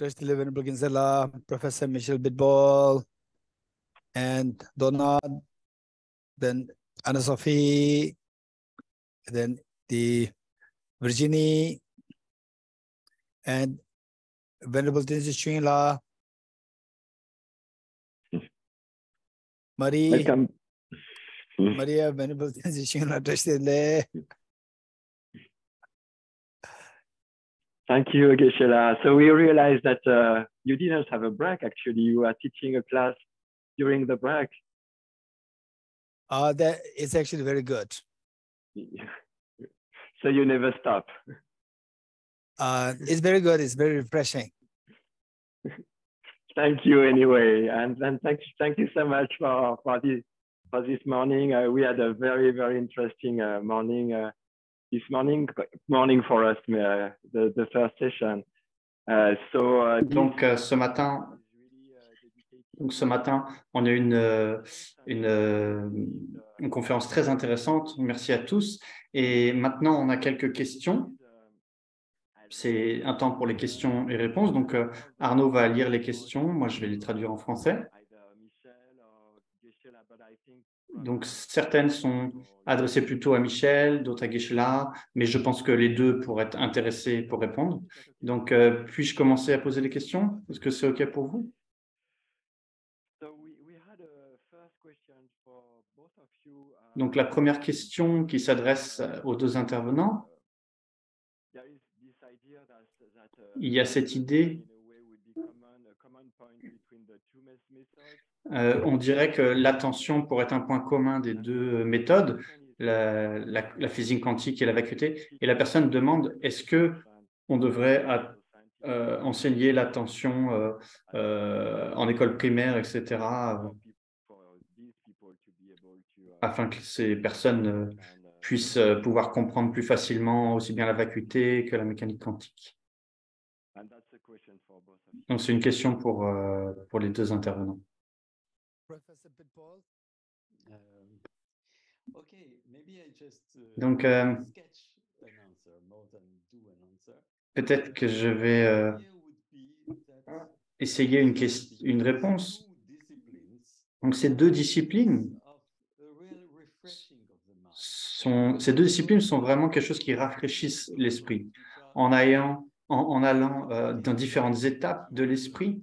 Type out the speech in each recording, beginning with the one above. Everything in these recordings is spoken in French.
Trustee Venerable Kinsella, Professor Michel Bidball, and Donald, then Anna Sophie, then the Virginie, and Venerable Tenzin Shinla, Marie, Welcome. Maria, Venerable Tenzin Shinla, Trustee Le. Thank you, Geshe-la. So we realized that you didn't have a break, actually. You are teaching a class during the break. That is actually very good. So you never stop. It's very good. It's very refreshing. Thank you anyway. And thank you so much for this morning. We had a very, very interesting morning this morning for us, the first session. Donc ce matin, on a eu une conférence très intéressante. Merci à tous. Et maintenant, on a quelques questions. C'est un temps pour les questions et réponses. Donc, Arnaud va lire les questions. Moi, je vais les traduire en français. Donc, certaines sont adressées plutôt à Michel, d'autres à Geshe-la, mais je pense que les deux pourraient être intéressés pour répondre. Donc, puis-je commencer à poser les questions? Est-ce que c'est OK pour vous? Donc, la première question qui s'adresse aux deux intervenants, il y a cette idée, on dirait que l'attention pourrait être un point commun des deux méthodes, la physique quantique et la vacuité, et la personne demande, est-ce qu'on devrait enseigner l'attention en école primaire, etc., afin que ces personnes puissent pouvoir comprendre plus facilement aussi bien la vacuité que la mécanique quantique. Donc, c'est une question pour les deux intervenants. Donc, peut-être que je vais essayer une réponse. Donc, ces deux disciplines sont vraiment quelque chose qui rafraîchissent l'esprit en allant dans différentes étapes de l'esprit.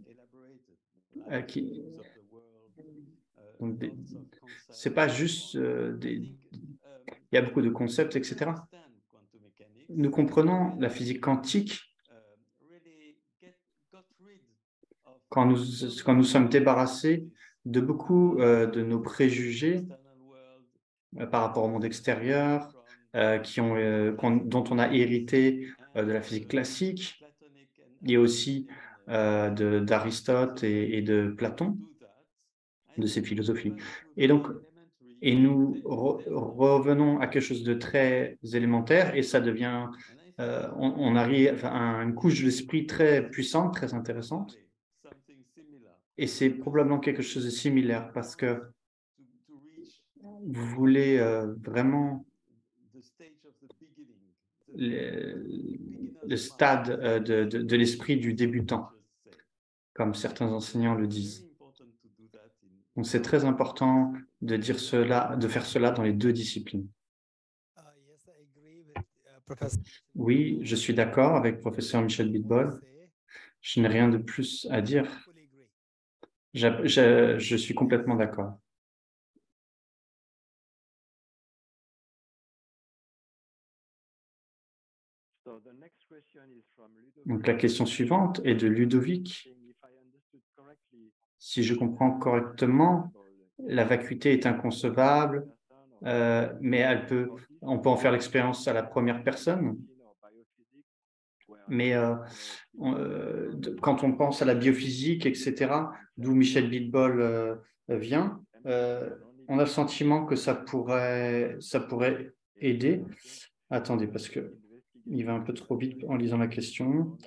C'est pas juste il y a beaucoup de concepts, etc. Nous comprenons la physique quantique quand nous sommes débarrassés de beaucoup de nos préjugés par rapport au monde extérieur, dont on a hérité de la physique classique et aussi d'Aristote et de Platon, de ces philosophies. Et donc, nous revenons à quelque chose de très élémentaire et ça devient, on arrive à une couche de l'esprit très puissante, très intéressante. Et c'est probablement quelque chose de similaire parce que vous voulez vraiment le stade de l'esprit du débutant, comme certains enseignants le disent. Donc, c'est très important de dire cela, de faire cela dans les deux disciplines. Oui, je suis d'accord avec professeur Michel Bidbol. Je n'ai rien de plus à dire. Je suis complètement d'accord. Donc, la question suivante est de Ludovic. Si je comprends correctement, la vacuité est inconcevable, mais on peut en faire l'expérience à la première personne. Mais quand on pense à la biophysique, etc., d'où Michel Bidbol vient, on a le sentiment que ça pourrait aider. Attendez, parce qu'il va un peu trop vite en lisant la question.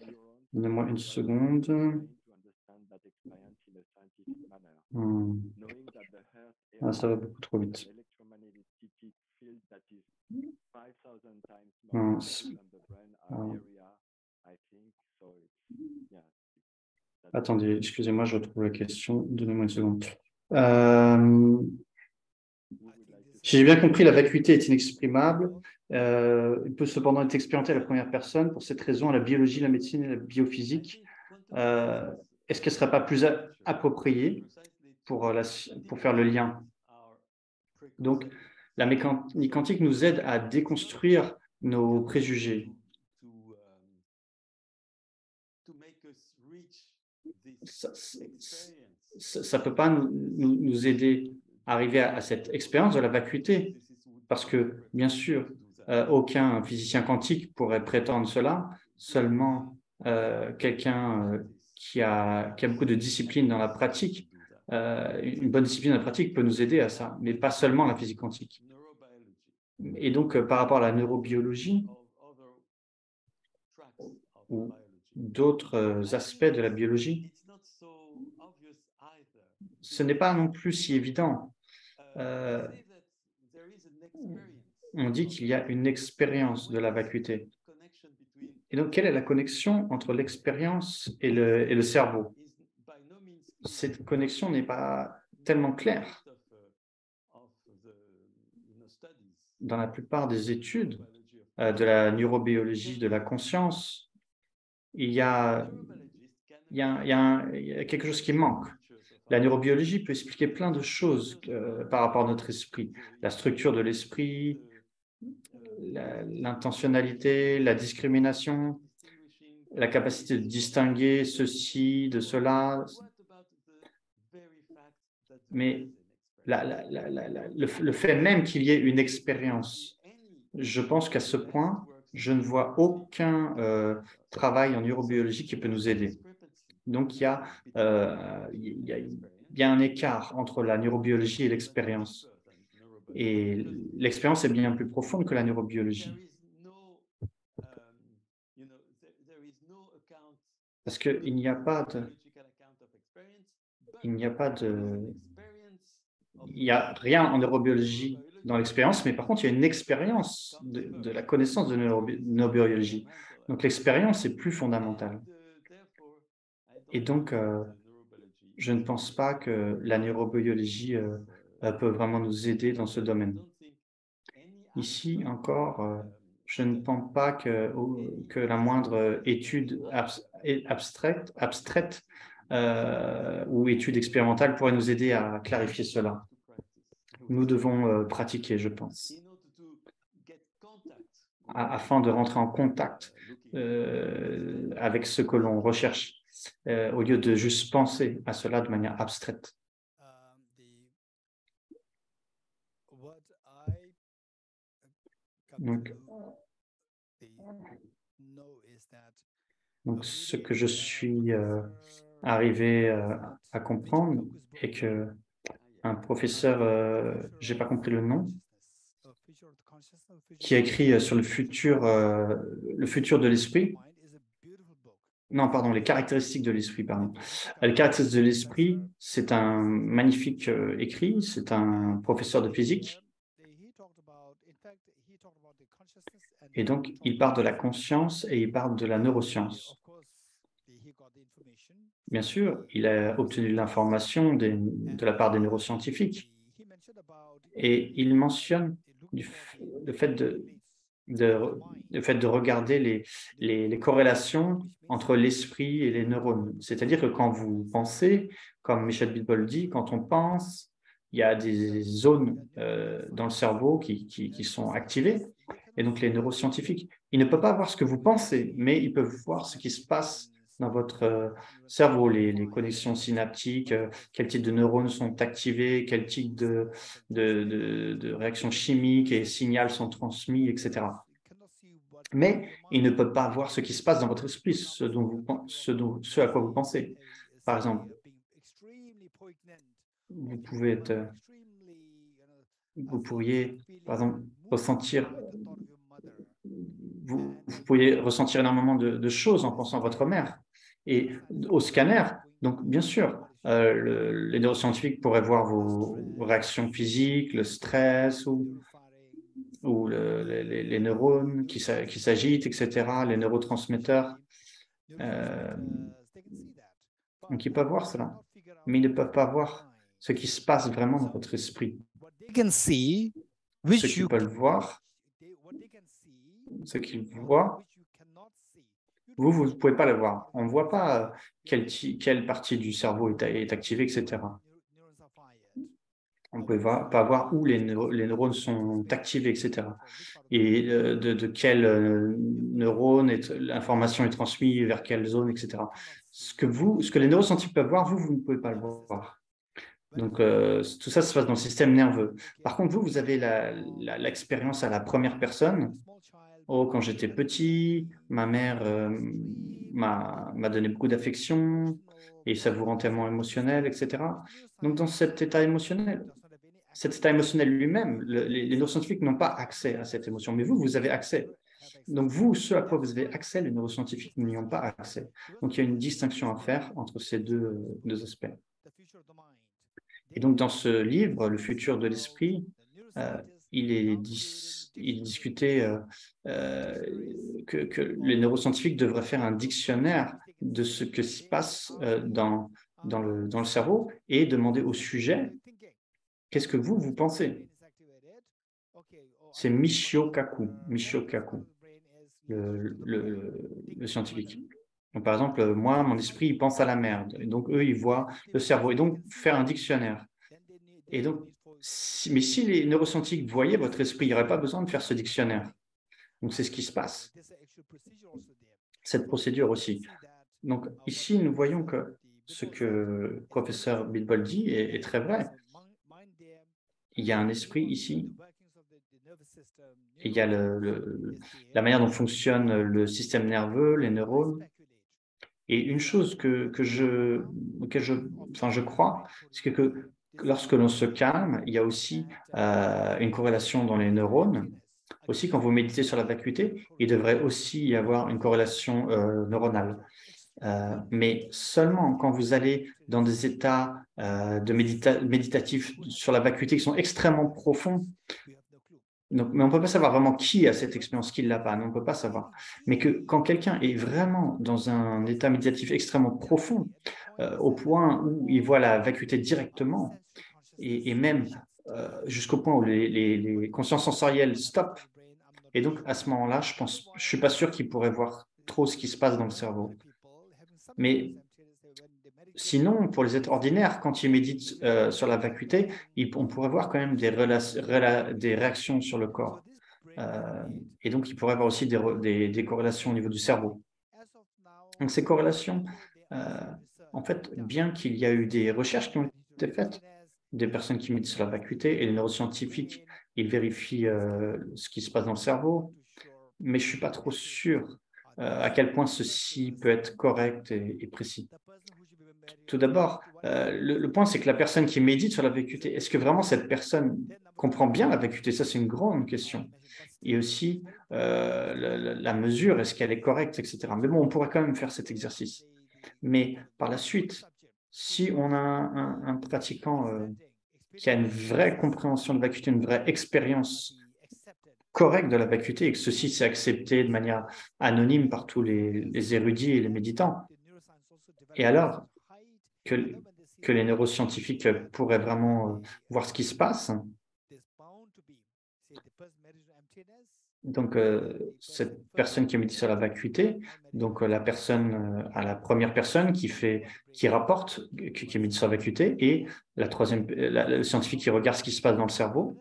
Donnez-moi une seconde. Ah, ça va beaucoup trop vite. Attendez, excusez-moi, je retrouve la question. Donnez-moi une seconde. Si j'ai bien compris, la vacuité est inexprimable. Il peut cependant être expérimenté à la première personne. Pour cette raison, la biologie, la médecine et la biophysique, est-ce qu'elle ne serait pas plus appropriée pour faire le lien? Donc, la mécanique quantique nous aide à déconstruire nos préjugés. Ça ne peut pas nous aider à arriver à cette expérience de la vacuité, parce que, bien sûr, aucun physicien quantique pourrait prétendre cela, seulement quelqu'un qui a beaucoup de discipline dans la pratique, une bonne discipline dans la pratique peut nous aider à ça, mais pas seulement la physique quantique. Et donc, par rapport à la neurobiologie ou d'autres aspects de la biologie, ce n'est pas non plus si évident. On dit qu'il y a une expérience de la vacuité. Et donc, quelle est la connexion entre l'expérience et le cerveau? Cette connexion n'est pas tellement claire. Dans la plupart des études de la neurobiologie de la conscience, il y a quelque chose qui manque. La neurobiologie peut expliquer plein de choses par rapport à notre esprit, la structure de l'esprit, l'intentionnalité, la discrimination, la capacité de distinguer ceci de cela. Mais le fait même qu'il y ait une expérience, je pense qu'à ce point, je ne vois aucun travail en neurobiologie qui peut nous aider. Donc, il y a un écart entre la neurobiologie et l'expérience. Et l'expérience est bien plus profonde que la neurobiologie. Parce qu'il n'y a pas de... Il n'y a rien en neurobiologie dans l'expérience, mais par contre, il y a une expérience de la connaissance de neurobiologie. Donc, l'expérience est plus fondamentale. Et donc, je ne pense pas que la neurobiologie peut vraiment nous aider dans ce domaine. Ici, encore, je ne pense pas que la moindre étude abstraite ou étude expérimentale pourrait nous aider à clarifier cela. Nous devons pratiquer, je pense, afin de rentrer en contact avec ce que l'on recherche, au lieu de juste penser à cela de manière abstraite. Donc, ce que je suis arrivé à comprendre est que un professeur, j'ai pas compris le nom, qui a écrit sur le futur de l'esprit. Non, pardon, les caractéristiques de l'esprit, pardon. Les caractéristiques de l'esprit, c'est un magnifique écrit, c'est un professeur de physique. Et donc, il parle de la conscience et il parle de la neuroscience. Bien sûr, il a obtenu l'information de la part des neuroscientifiques. Et il mentionne le fait de regarder les corrélations entre l'esprit et les neurones. C'est-à-dire que quand vous pensez, comme Michel Bitbol dit, quand on pense, il y a des zones dans le cerveau qui sont activées. Et donc, les neuroscientifiques, ils ne peuvent pas voir ce que vous pensez, mais ils peuvent voir ce qui se passe dans votre cerveau, les connexions synaptiques, quel type de neurones sont activés, quel type de réactions chimiques et signaux sont transmis, etc. Mais ils ne peuvent pas voir ce qui se passe dans votre esprit, ce à quoi vous pensez. Par exemple, vous pourriez, par exemple, vous pourriez ressentir énormément de choses en pensant à votre mère. Et au scanner, donc bien sûr, les neuroscientifiques pourraient voir vos réactions physiques, le stress ou les neurones qui s'agitent, etc., les neurotransmetteurs. Donc, ils peuvent voir cela, mais ils ne peuvent pas voir ce qui se passe vraiment dans votre esprit. They can see Ce which qu'ils you peuvent voir, ce qu'ils voient, vous ne pouvez pas le voir. On ne voit pas quelle partie du cerveau est activée, etc. On ne peut pas voir où les neurones sont activés, etc. Et de quel neurone l'information est transmise, vers quelle zone, etc. Ce que les neuroscientifiques peuvent voir, vous ne pouvez pas le voir. Donc, tout ça se passe dans le système nerveux. Par contre, vous avez l'expérience à la première personne. Oh, quand j'étais petit, ma mère m'a donné beaucoup d'affection et ça vous rend tellement émotionnel, etc. Donc, dans cet état émotionnel lui-même, les neuroscientifiques n'ont pas accès à cette émotion, mais vous avez accès. Donc, vous, ce à quoi vous avez accès, les neuroscientifiques n'y ont pas accès. Donc, il y a une distinction à faire entre ces deux aspects. Et donc, dans ce livre, Le futur de l'esprit, il discutait que les neuroscientifiques devraient faire un dictionnaire de ce qui se passe dans le cerveau et demander au sujet qu'est-ce que vous pensez. C'est Michio Kaku, le scientifique. Donc, par exemple, moi, mon esprit, il pense à la merde. Et donc, eux, ils voient le cerveau. Et donc, faire un dictionnaire. Et donc, mais si les neuroscientifiques voyaient votre esprit, il n'y aurait pas besoin de faire ce dictionnaire. Donc, c'est ce qui se passe. Cette procédure aussi. Donc, ici, nous voyons que ce que le professeur Bitbol dit est très vrai. Il y a un esprit ici. Et il y a la manière dont fonctionne le système nerveux, les neurones. Et une chose auquel je crois, c'est que lorsque l'on se calme, il y a aussi une corrélation dans les neurones. Aussi, quand vous méditez sur la vacuité, il devrait aussi y avoir une corrélation neuronale. Mais seulement quand vous allez dans des états méditatifs sur la vacuité qui sont extrêmement profonds. Donc, mais on ne peut pas savoir vraiment qui a cette expérience, qui ne l'a pas, on ne peut pas savoir. Mais que quand quelqu'un est vraiment dans un état méditatif extrêmement profond, au point où il voit la vacuité directement, et même jusqu'au point où les consciences sensorielles stoppent, et donc à ce moment-là, je ne suis pas sûr qu'il pourrait voir trop ce qui se passe dans le cerveau. Mais sinon, pour les êtres ordinaires, quand ils méditent sur la vacuité, on pourrait voir quand même des réactions sur le corps. Et donc, il pourrait y avoir aussi des corrélations au niveau du cerveau. Donc, ces corrélations, en fait, bien qu'il y a eu des recherches qui ont été faites, des personnes qui méditent sur la vacuité et les neuroscientifiques, ils vérifient ce qui se passe dans le cerveau, mais je ne suis pas trop sûr à quel point ceci peut être correct et précis. Tout d'abord, le point, c'est que la personne qui médite sur la vacuité, est-ce que vraiment cette personne comprend bien la vacuité? Ça, c'est une grande question. Et aussi, la mesure, est-ce qu'elle est correcte, etc. Mais bon, on pourrait quand même faire cet exercice. Mais par la suite, si on a un pratiquant qui a une vraie compréhension de la vacuité, une vraie expérience correcte de la vacuité, et que ceci s'est accepté de manière anonyme par tous les érudits et les méditants, et alors que les neuroscientifiques pourraient vraiment voir ce qui se passe. Donc, cette personne qui médite sur la vacuité, donc la personne à la première personne qui rapporte, qui médite sur la vacuité, et la troisième, le scientifique qui regarde ce qui se passe dans le cerveau.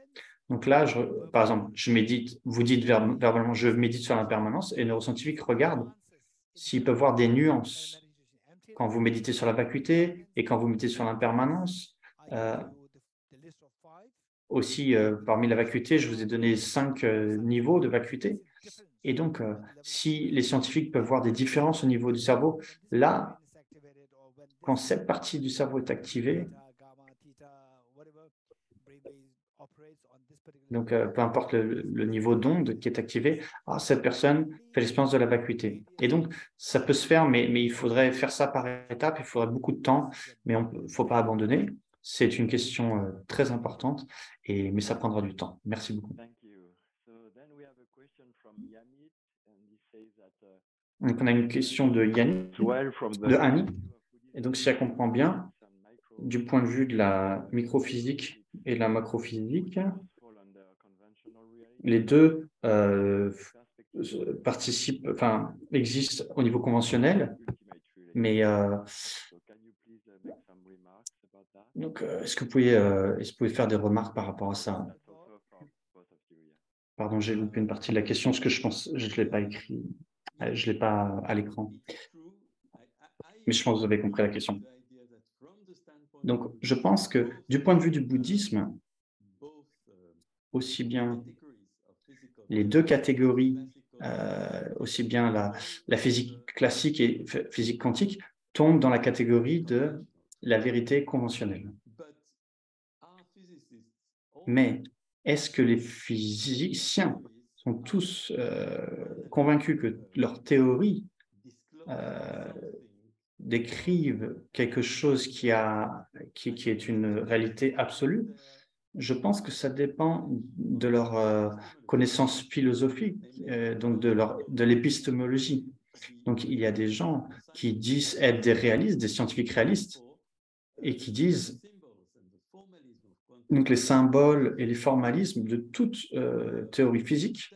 Donc là, par exemple, je médite, vous dites verbalement, je médite sur l'impermanence, et le neuroscientifique regarde s'il peut voir des nuances quand vous méditez sur la vacuité et quand vous méditez sur l'impermanence. Aussi, parmi la vacuité, je vous ai donné 5 niveaux de vacuité. Et donc, si les scientifiques peuvent voir des différences au niveau du cerveau, là, quand cette partie du cerveau est activée, donc peu importe le niveau d'onde qui est activé, cette personne fait l'expérience de la vacuité. Et donc, ça peut se faire, mais il faudrait faire ça par étapes, il faudrait beaucoup de temps, mais il ne faut pas abandonner. C'est une question très importante, mais ça prendra du temps. Merci beaucoup. Donc, on a une question de Yannick, de Annie. Et donc, si je comprends bien, du point de vue de la microphysique et de la macrophysique, les deux participent, enfin, existent au niveau conventionnel, mais donc, est-ce que vous pouvez faire des remarques par rapport à ça? Pardon, j'ai loupé une partie de la question, ce que je pense, je ne l'ai pas écrit, je ne l'ai pas à l'écran, mais je pense que vous avez compris la question. Donc, je pense que du point de vue du bouddhisme, aussi bien les deux catégories, aussi bien la physique classique et physique quantique, tombent dans la catégorie de la vérité conventionnelle. Mais est-ce que les physiciens sont tous convaincus que leurs théories décrivent quelque chose qui est une réalité absolue? Je pense que ça dépend de leur connaissance philosophique, donc de l'épistémologie. Donc, il y a des gens qui disent être des réalistes, des scientifiques réalistes, et qui disent donc les symboles et les formalismes de toute théorie physique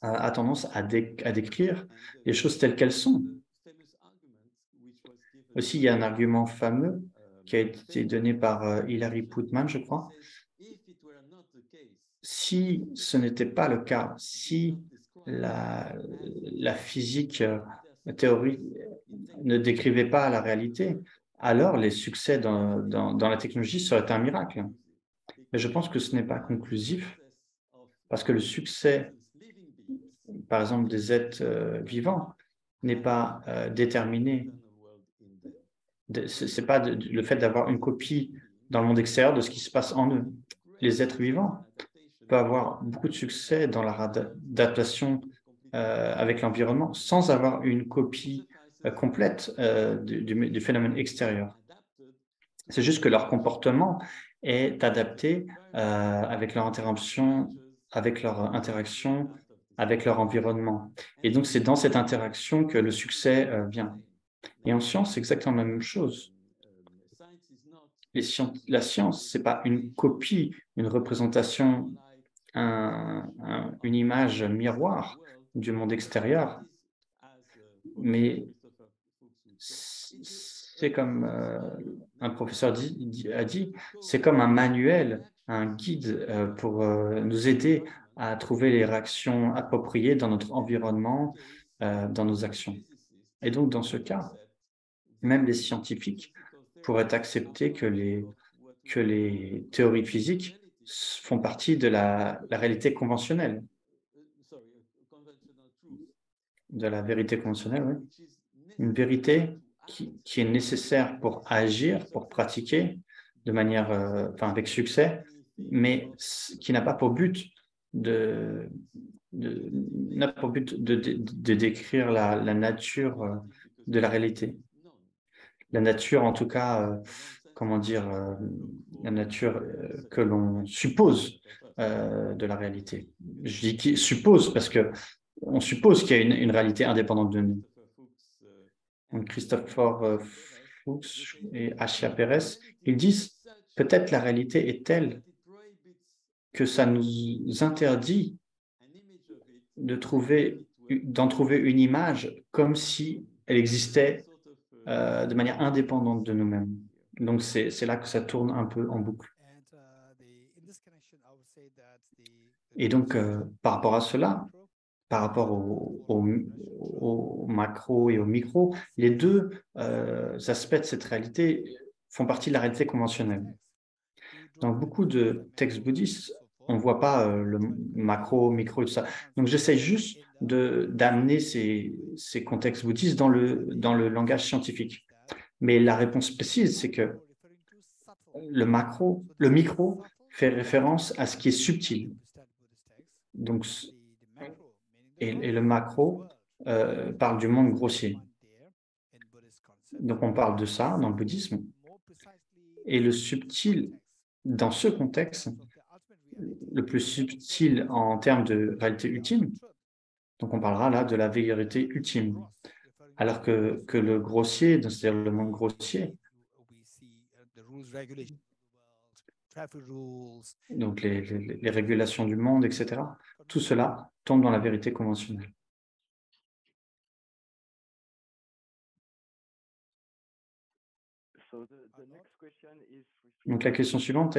a tendance à décrire les choses telles qu'elles sont. Aussi, il y a un argument fameux qui a été donné par Hilary Putnam, je crois. Si ce n'était pas le cas, si la physique théorique ne décrivait pas la réalité, alors les succès dans la technologie seraient un miracle. Mais je pense que ce n'est pas conclusif, parce que le succès, par exemple, des êtres vivants n'est pas déterminé. Ce n'est pas le fait d'avoir une copie dans le monde extérieur de ce qui se passe en eux. Les êtres vivants peuvent avoir beaucoup de succès dans leur adaptation avec l'environnement sans avoir une copie complète du phénomène extérieur. C'est juste que leur comportement est adapté avec leur interaction avec leur environnement. Et donc, c'est dans cette interaction que le succès vient. Et en science, c'est exactement la même chose. La science, ce n'est pas une copie, une représentation, une image miroir du monde extérieur, mais c'est comme un professeur a dit, c'est comme un manuel, un guide pour nous aider à trouver les réactions appropriées dans notre environnement, dans nos actions. Et donc, dans ce cas, même les scientifiques pourraient accepter que les théories physiques font partie de la réalité conventionnelle, de la vérité conventionnelle, oui. Une vérité qui est nécessaire pour agir, pour pratiquer de manière, avec succès, mais qui n'a pas pour but de décrire la nature de la réalité. La nature, en tout cas, comment dire, la nature que l'on suppose de la réalité. Je dis qui suppose parce que on suppose qu'il y a une réalité indépendante de nous. Donc Christopher Fuchs et Achia Pérez, ils disent peut-être la réalité est telle que ça nous interdit d'en trouver une image comme si elle existait de manière indépendante de nous-mêmes. Donc, c'est là que ça tourne un peu en boucle. Et donc, par rapport à cela, par rapport au macro et au micro, les deux aspects de cette réalité font partie de la réalité conventionnelle. Dans beaucoup de textes bouddhistes, on ne voit pas le macro, micro et tout ça. Donc, j'essaie juste d'amener ces contextes bouddhistes dans le langage scientifique. Mais la réponse précise, c'est que le micro fait référence à ce qui est subtil. Donc, et le macro parle du monde grossier. Donc, on parle de ça dans le bouddhisme. Et le subtil, dans ce contexte, le plus subtil en termes de réalité ultime, donc on parlera là de la vérité ultime. Alors que le grossier, c'est-à-dire le monde grossier, donc les régulations du monde, etc., tout cela tombe dans la vérité conventionnelle. Donc la question suivante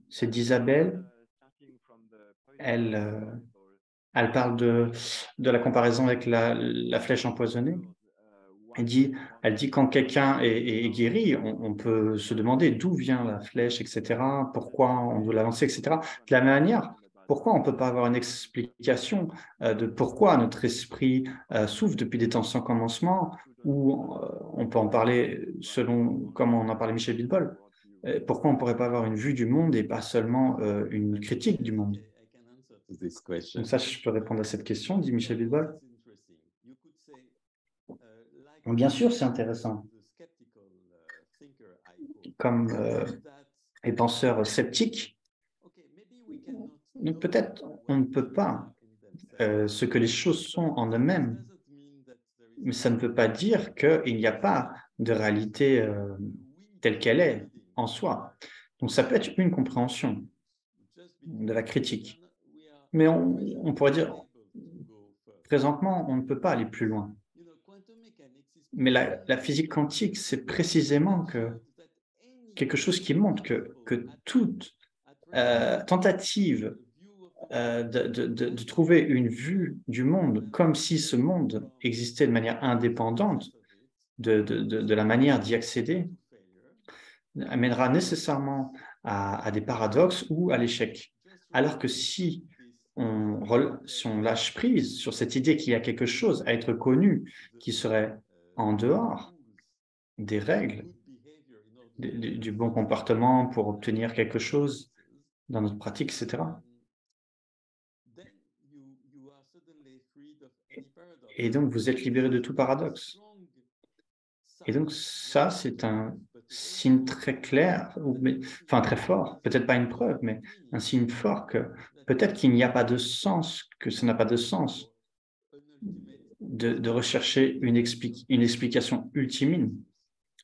c'est d'Isabelle. Elle parle de la comparaison avec la flèche empoisonnée. Elle dit quand quelqu'un est guéri, on peut se demander d'où vient la flèche, etc., pourquoi on doit la lancer, etc. De la même manière, pourquoi on ne peut pas avoir une explication de pourquoi notre esprit souffre depuis des temps sans commencement, ou on peut en parler selon comment on en parlait Michel Bilbol. Pourquoi on ne pourrait pas avoir une vue du monde et pas seulement une critique du monde? Donc ça, je peux répondre à cette question, dit Michel Bilbol. Bien sûr, c'est intéressant. Comme les penseurs sceptiques, peut-être on ne peut pas ce que les choses sont en eux-mêmes, mais ça ne veut pas dire qu'il n'y a pas de réalité telle qu'elle est en soi. Donc ça peut être une compréhension de la critique. Mais on pourrait dire, présentement, on ne peut pas aller plus loin. Mais la physique quantique, c'est précisément quelque chose qui montre que toute tentative de trouver une vue du monde comme si ce monde existait de manière indépendante de la manière d'y accéder amènera nécessairement à des paradoxes ou à l'échec. Alors que si on lâche prise sur cette idée qu'il y a quelque chose à être connu qui serait en dehors des règles, du bon comportement pour obtenir quelque chose dans notre pratique, etc. Et donc, vous êtes libéré de tout paradoxe. Et donc, ça, c'est un signe très clair, enfin très fort, peut-être pas une preuve, mais un signe fort que peut-être qu'il n'y a pas de sens, que ça n'a pas de sens de rechercher une explication ultime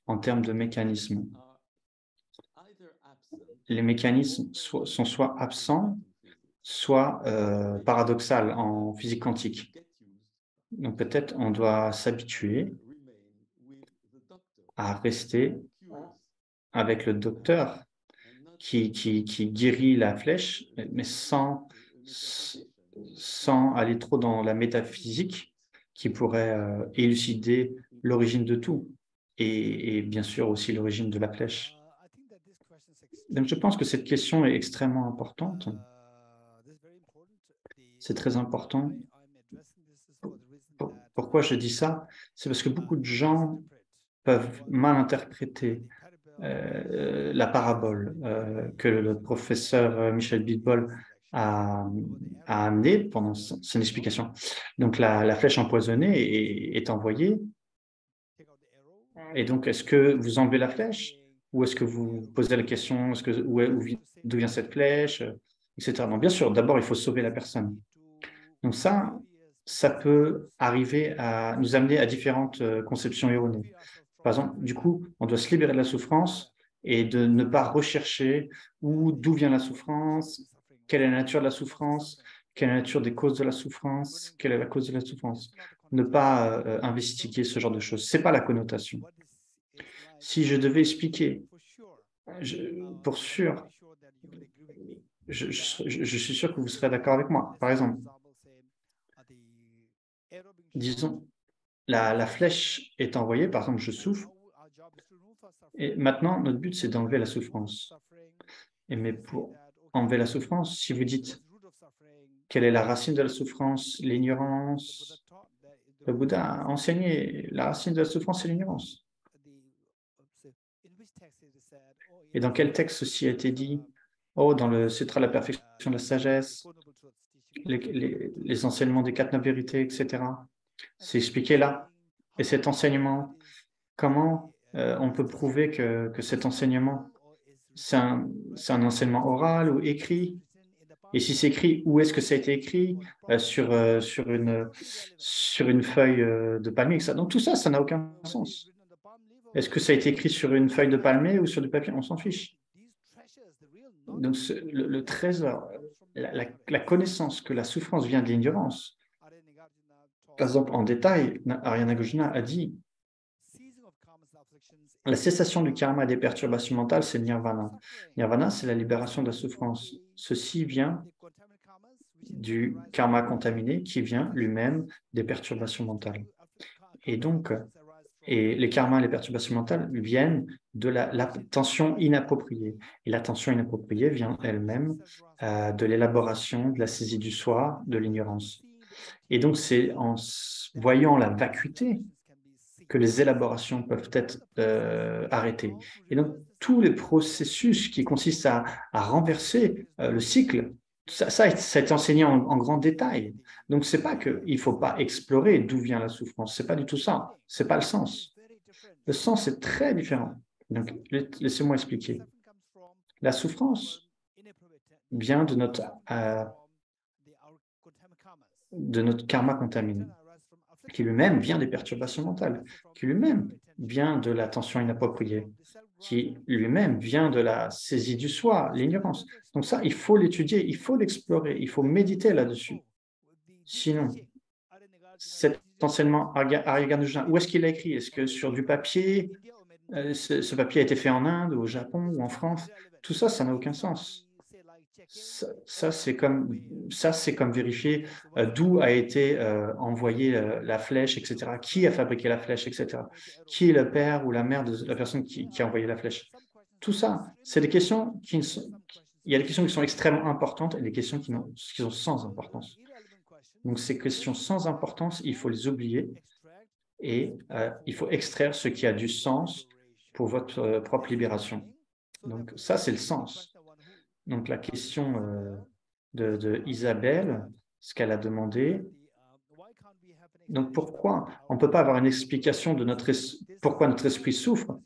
en termes de mécanismes. Les mécanismes sont soit absents, soit paradoxal en physique quantique. Donc peut-être on doit s'habituer à rester avec le docteur qui guérit la flèche, mais sans aller trop dans la métaphysique qui pourrait élucider l'origine de tout et bien sûr aussi l'origine de la flèche. Donc je pense que cette question est extrêmement importante. C'est très important. Pourquoi je dis ça? C'est parce que beaucoup de gens peuvent mal interpréter la parabole que le professeur Michel Bilbol a amenée pendant son explication. Donc la flèche empoisonnée est envoyée. Et donc, est-ce que vous enlevez la flèche? Ou est-ce que vous posez la question, d'où vient cette flèche, etc. Non, bien sûr, d'abord, il faut sauver la personne. Donc ça peut arriver à nous amener à différentes conceptions erronées. Par exemple, du coup, on doit se libérer de la souffrance et de ne pas rechercher d'où vient la souffrance, quelle est la nature de la souffrance, quelle est la nature des causes de la souffrance, quelle est la cause de la souffrance. Ne pas investiguer ce genre de choses. Ce n'est pas la connotation. Si je devais expliquer, pour sûr, je suis sûr que vous serez d'accord avec moi. Par exemple, disons, la flèche est envoyée, par exemple, je souffre, et maintenant, notre but, c'est d'enlever la souffrance. Mais pour enlever la souffrance, si vous dites quelle est la racine de la souffrance, l'ignorance, le Bouddha a enseigné la racine de la souffrance, c'est l'ignorance. Et dans quel texte ceci a été dit? Oh, dans le Sutra de la perfection de la sagesse, les enseignements des 4 vérités, etc. C'est expliqué là. Et cet enseignement, comment on peut prouver que cet enseignement, c'est un enseignement oral ou écrit? Et si c'est écrit, où est-ce que ça a été écrit sur une feuille de palmier, etc. Donc tout ça, ça n'a aucun sens. Est-ce que ça a été écrit sur une feuille de palmier ou sur du papier? On s'en fiche. Donc le trésor, la connaissance que la souffrance vient de l'ignorance. Par exemple, en détail, Arya Nagarjuna a dit la cessation du karma et des perturbations mentales, c'est nirvana. Nirvana, c'est la libération de la souffrance. Ceci vient du karma contaminé qui vient lui-même des perturbations mentales. Et donc, les karmas et les perturbations mentales viennent de l'attention inappropriée. Et l'attention inappropriée vient elle-même de l'élaboration, de la saisie du soi, de l'ignorance. Et donc, c'est en voyant la vacuité que les élaborations peuvent être arrêtées. Et donc, tous les processus qui consistent à renverser le cycle, ça a été enseigné en grand détail. Donc, ce n'est pas qu'il ne faut pas explorer d'où vient la souffrance. Ce n'est pas du tout ça. Ce n'est pas le sens. Le sens est très différent. Donc, laissez-moi expliquer. La souffrance vient de notre karma contaminé, qui lui-même vient des perturbations mentales, qui lui-même vient de l'attention inappropriée, qui lui-même vient de la saisie du soi, l'ignorance. Donc ça, il faut l'étudier, il faut l'explorer, il faut méditer là-dessus. Sinon, cet enseignement Arya Nagarjuna, où est-ce qu'il l'a écrit? Est-ce que sur du papier, ce papier a été fait en Inde, au Japon ou en France? Tout ça, ça n'a aucun sens. Ça, c'est comme vérifier d'où a été envoyée la flèche, etc. Qui a fabriqué la flèche, etc. Qui est le père ou la mère de la personne qui a envoyé la flèche. Tout ça, c'est des questions il y a des questions qui sont extrêmement importantes et des questions qui sont sans importance. Donc, ces questions sans importance, il faut les oublier et il faut extraire ce qui a du sens pour votre propre libération. Donc, ça, c'est le sens. Donc, la question de Isabelle, ce qu'elle a demandé. Donc, pourquoi on ne peut pas avoir une explication de pourquoi notre esprit souffre?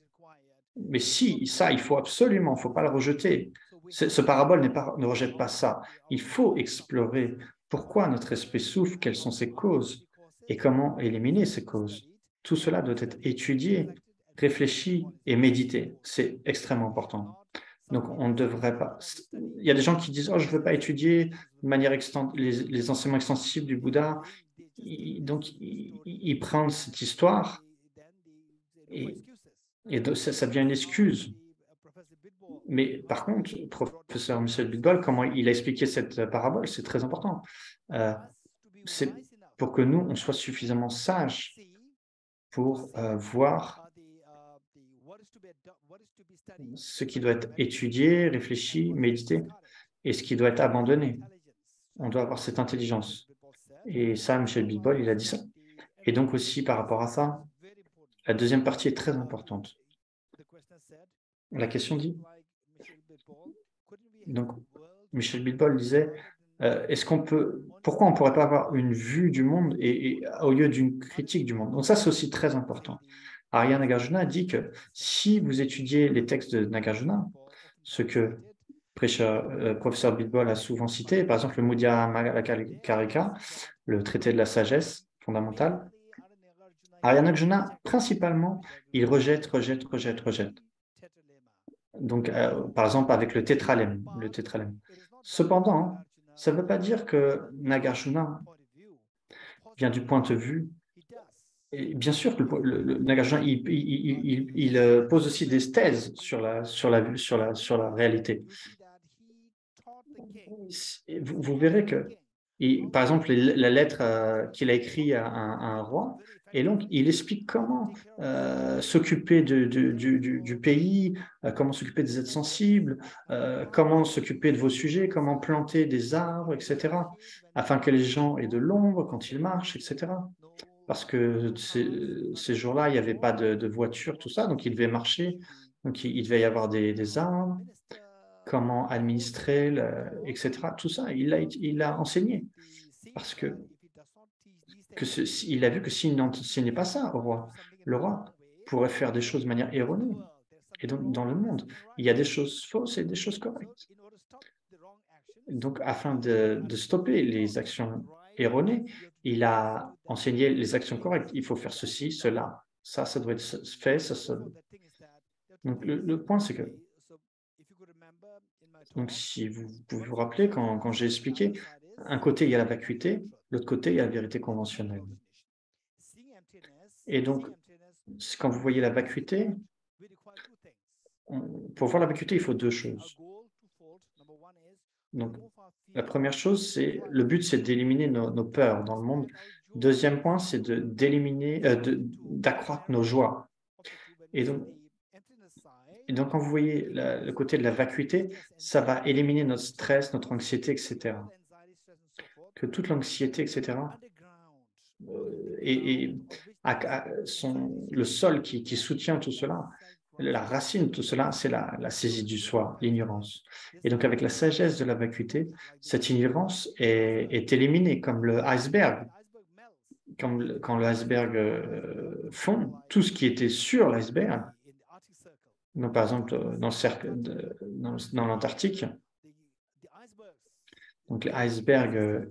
Mais si, ça, il faut absolument, il ne faut pas le rejeter. Ce parabole ne rejette pas ça. Il faut explorer pourquoi notre esprit souffre, quelles sont ses causes et comment éliminer ces causes. Tout cela doit être étudié, réfléchi et médité. C'est extrêmement important. Donc, on ne devrait pas... Il y a des gens qui disent « Oh, je ne veux pas étudier de manière les enseignements extensifs du Bouddha. » Donc, ils prennent cette histoire et ça devient une excuse. Mais par contre, professeur Michel Bitbol, comment il a expliqué cette parabole, c'est très important. C'est pour que nous, on soit suffisamment sages pour voir ce qui doit être étudié, réfléchi, médité, et ce qui doit être abandonné. On doit avoir cette intelligence. Et ça, Michel Bitbol, il a dit ça. Et donc aussi, par rapport à ça, la deuxième partie est très importante. La question dit, donc Michel Bitbol disait, pourquoi on ne pourrait pas avoir une vue du monde au lieu d'une critique du monde? Donc ça, c'est aussi très important. Arya Nagarjuna dit que si vous étudiez les textes de Nagarjuna, ce que professeur Bitbol a souvent cité, par exemple le Madhya-karika, le traité de la sagesse fondamentale, Arya Nagarjuna, principalement, il rejette. Donc, par exemple, avec le tétralème. Cependant, ça ne veut pas dire que Nagarjuna vient du point de vue. Et bien sûr que le Nagarjuna, il pose aussi des thèses sur la réalité. Vous verrez que, par exemple, la lettre qu'il a écrite à un roi, et donc il explique comment s'occuper du pays, comment s'occuper des êtres sensibles, comment s'occuper de vos sujets, comment planter des arbres, etc., afin que les gens aient de l'ombre quand ils marchent, etc. Parce que ces jours-là, il n'y avait pas de voiture, tout ça, donc ils devaient marcher, donc il devait y avoir des arbres, comment administrer, etc. Tout ça, il a enseigné. Parce il a vu que s'il n'enseignait pas ça au roi, le roi pourrait faire des choses de manière erronée. Et donc, dans le monde, il y a des choses fausses et des choses correctes. Donc, afin de stopper les actions erronées, il a enseigné les actions correctes. Il faut faire ceci, cela. Ça doit être fait. Donc, le point, c'est que, donc, si vous pouvez vous rappeler, quand j'ai expliqué, un côté, il y a la vacuité, l'autre côté, il y a la vérité conventionnelle. Et donc, quand vous voyez la vacuité, pour voir la vacuité, il faut deux choses. Donc, la première chose, c'est le but, c'est d'éliminer nos peurs dans le monde. Deuxième point, c'est d'éliminer, d'accroître nos joies. Et donc, quand vous voyez le côté de la vacuité, ça va éliminer notre stress, notre anxiété, etc. Que toute l'anxiété, etc., et le sol qui soutient tout cela, la racine de tout cela, c'est la saisie du soi, l'ignorance. Et donc, avec la sagesse de la vacuité, cette ignorance est éliminée, comme le iceberg. Quand l'iceberg fond, tout ce qui était sur l'iceberg, donc par exemple dans le cercle dans l'Antarctique, donc les icebergs,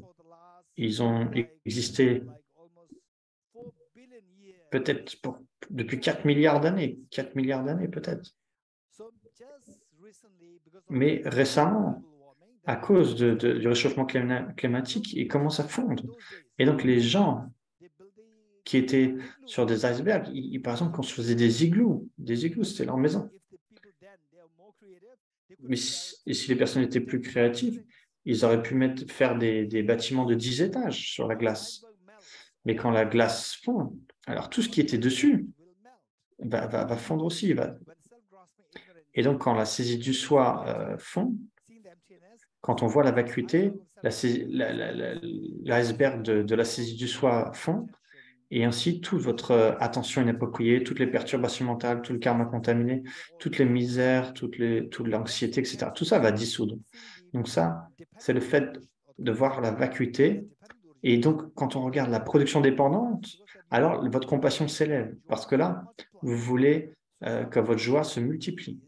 ils ont existé peut-être depuis 4 milliards d'années, 4 milliards d'années peut-être. Mais récemment, à cause du réchauffement climatique, ils commencent à fondre. Et donc les gens qui étaient sur des icebergs, par exemple, construisaient des igloos. Des igloos, c'était leur maison. Mais si les personnes étaient plus créatives, ils auraient pu faire des bâtiments de 10 étages sur la glace. Mais quand la glace fond, alors tout ce qui était dessus va fondre aussi. Et donc, quand la saisie du soi fond, quand on voit la vacuité, l'iceberg de la saisie du soi fond, et ainsi toute votre attention inappropriée, toutes les perturbations mentales, tout le karma contaminé, toutes les misères, toute l'anxiété, etc. Tout ça va dissoudre. Donc ça, c'est le fait de voir la vacuité. Et donc, quand on regarde la production dépendante, alors votre compassion s'élève, parce que là, vous voulez que votre joie se multiplie.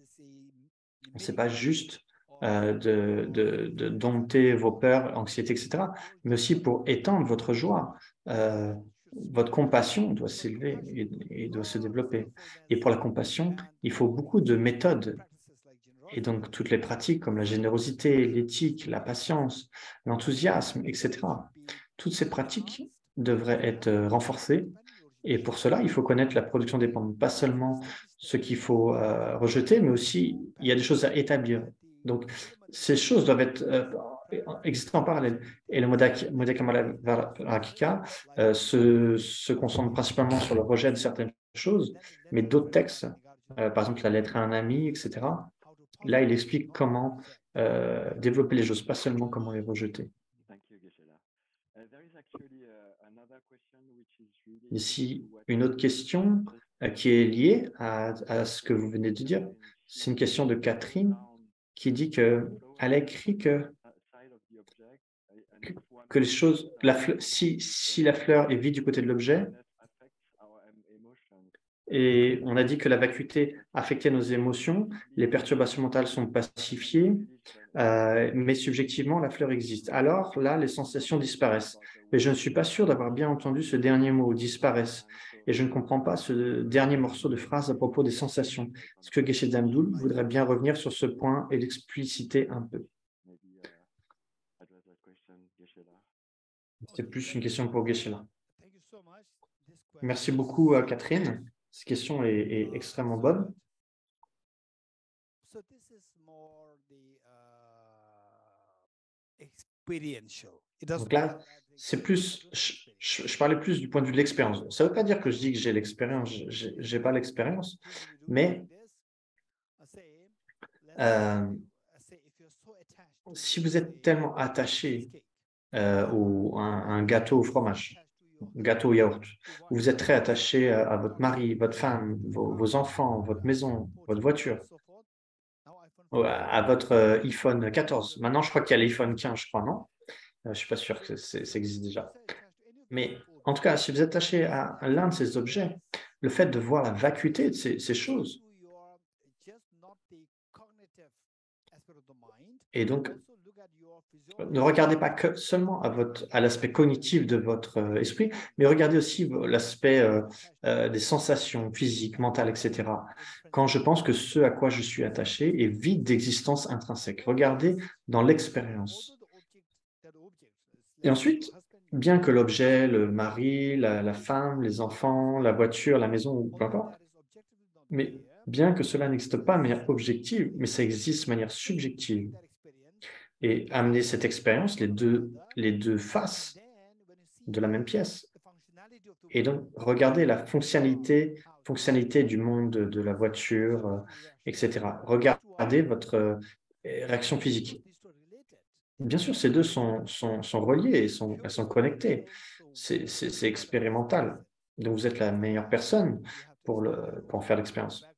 Ce n'est pas juste de dompter vos peurs, anxiété, etc., mais aussi pour étendre votre joie. Votre compassion doit s'élever et doit se développer. Et pour la compassion, il faut beaucoup de méthodes. Et donc, toutes les pratiques comme la générosité, l'éthique, la patience, l'enthousiasme, etc. Toutes ces pratiques devraient être renforcées. Et pour cela, il faut connaître la production dépendante, pas seulement ce qu'il faut rejeter, mais aussi il y a des choses à établir. Donc, ces choses doivent exister en parallèle. Et le Modha Kamala Rakika se concentre principalement sur le rejet de certaines choses, mais d'autres textes, par exemple la lettre à un ami, etc., là, il explique comment développer les choses, pas seulement comment les rejeter. Ici, une autre question qui est liée à ce que vous venez de dire. C'est une question de Catherine qui dit qu'elle a écrit que les choses, si la fleur est vide du côté de l'objet, et on a dit que la vacuité affectait nos émotions, les perturbations mentales sont pacifiées, mais subjectivement, la fleur existe. Alors là, les sensations disparaissent. Mais je ne suis pas sûr d'avoir bien entendu ce dernier mot, disparaissent. Et je ne comprends pas ce dernier morceau de phrase à propos des sensations. Est-ce que Geshe Damdul voudrait bien revenir sur ce point et l'expliciter un peu? C'est plus une question pour Geshe-la. Merci beaucoup, Catherine. Cette question est extrêmement bonne. Donc là, c'est plus, je parlais plus du point de vue de l'expérience. Ça ne veut pas dire que je dis que j'ai l'expérience, je n'ai pas l'expérience, mais si vous êtes tellement attaché à un gâteau au fromage, gâteau au yaourt, vous êtes très attaché à votre mari, votre femme, vos enfants, votre maison, votre voiture, à votre iPhone 14. Maintenant, je crois qu'il y a l'iPhone 15, je crois, non? Je ne suis pas sûr que ça existe déjà. Mais en tout cas, si vous êtes attaché à l'un de ces objets, le fait de voir la vacuité de ces choses, et donc ne regardez pas que seulement à l'aspect cognitif de votre esprit, mais regardez aussi l'aspect des sensations physiques, mentales, etc. Quand je pense que ce à quoi je suis attaché est vide d'existence intrinsèque. Regardez dans l'expérience. Et ensuite, bien que l'objet, le mari, la femme, les enfants, la voiture, la maison, ou peu importe, mais bien que cela n'existe pas de manière objective, mais ça existe de manière subjective. Et amener cette expérience, les deux faces de la même pièce. Et donc, regardez la fonctionnalité du monde de la voiture, etc. Regardez votre réaction physique. Bien sûr, ces deux sont reliés, elles sont connectées. C'est expérimental. Donc, vous êtes la meilleure personne pour en faire l'expérience.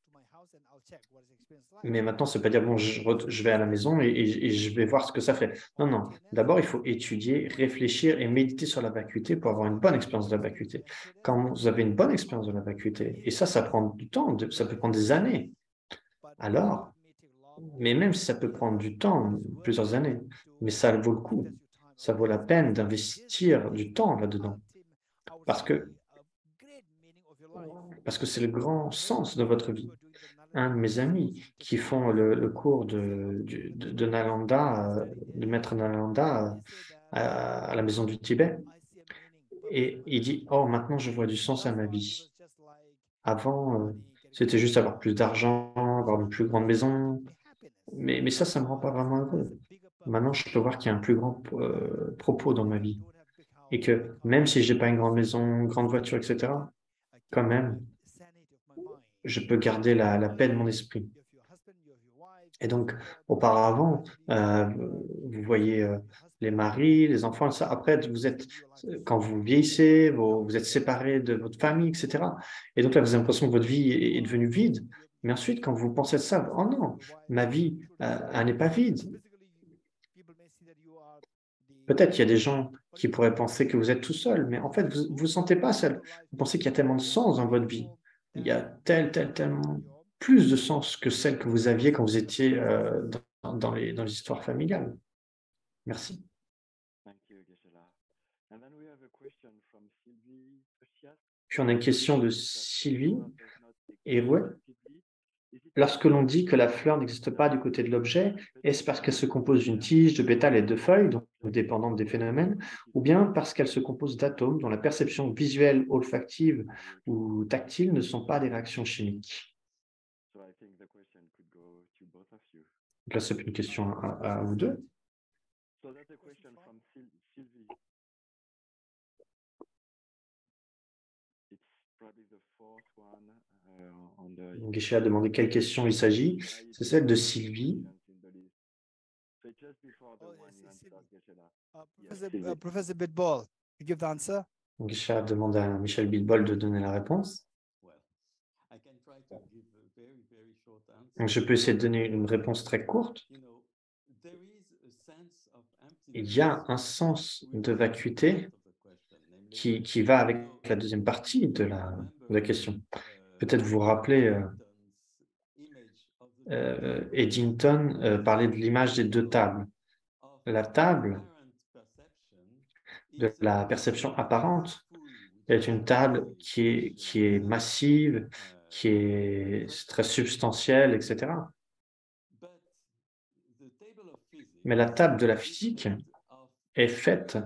Mais maintenant, ce n'est pas dire, bon, je vais à la maison et je vais voir ce que ça fait. Non, non. D'abord, il faut étudier, réfléchir et méditer sur la vacuité pour avoir une bonne expérience de la vacuité. Quand vous avez une bonne expérience de la vacuité, et ça prend du temps, ça peut prendre des années. Alors, mais même si ça peut prendre du temps, plusieurs années, mais ça vaut le coup. Ça vaut la peine d'investir du temps là-dedans. Parce que c'est le grand sens de votre vie. Un de mes amis qui font le cours de Nalanda, de maître Nalanda à la maison du Tibet, et il dit, oh, maintenant je vois du sens à ma vie. Avant, c'était juste avoir plus d'argent, avoir une plus grande maison, mais ça me rend pas vraiment heureux. Maintenant, je peux voir qu'il y a un plus grand propos dans ma vie. Et que même si je n'ai pas une grande maison, une grande voiture, etc., quand même, je peux garder la paix de mon esprit. Et donc, auparavant, vous voyez les maris, les enfants, ça. Après, quand vous vieillissez, vous êtes séparés de votre famille, etc. Et donc là, vous avez l'impression que votre vie est devenue vide. Mais ensuite, quand vous pensez de ça, oh non, ma vie, elle n'est pas vide. Peut-être qu'il y a des gens qui pourraient penser que vous êtes tout seul, mais en fait, vous ne vous sentez pas seul. Vous pensez qu'il y a tellement de sens dans votre vie. Il y a tellement plus de sens que celle que vous aviez quand vous étiez dans les histoires familiales. Merci. Puis on a une question de Sylvie et ouais. Lorsque l'on dit que la fleur n'existe pas du côté de l'objet, est-ce parce qu'elle se compose d'une tige, de pétales et de feuilles, donc dépendantes des phénomènes, ou bien parce qu'elle se compose d'atomes dont la perception visuelle, olfactive ou tactile ne sont pas des réactions chimiques? Donc là, c'est une question à vous deux. Guéchet a demandé quelle question il s'agit. C'est celle de Sylvie. Professor Bitbol, you give the answer. Guéchet a demandé à Michel Bilbol de donner la réponse. Donc, je peux essayer de donner une réponse très courte. Il y a un sens de vacuité qui va avec la deuxième partie de la question. Peut-être vous vous rappelez, Eddington parlait de l'image des deux tables. La table de la perception apparente est une table qui est massive, qui est très substantielle, etc. Mais la table de la physique est faite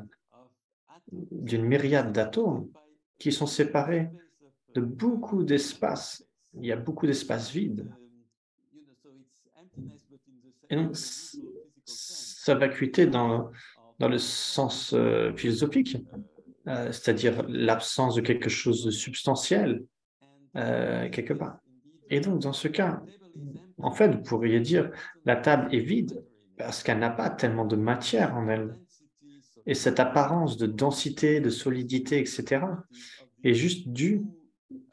d'une myriade d'atomes qui sont séparés de beaucoup d'espace. Il y a beaucoup d'espace vide. Et donc, sa vacuité dans le sens philosophique, c'est-à-dire l'absence de quelque chose de substantiel, quelque part. Et donc, dans ce cas, en fait, vous pourriez dire la table est vide parce qu'elle n'a pas tellement de matière en elle. Et cette apparence de densité, de solidité, etc., est juste due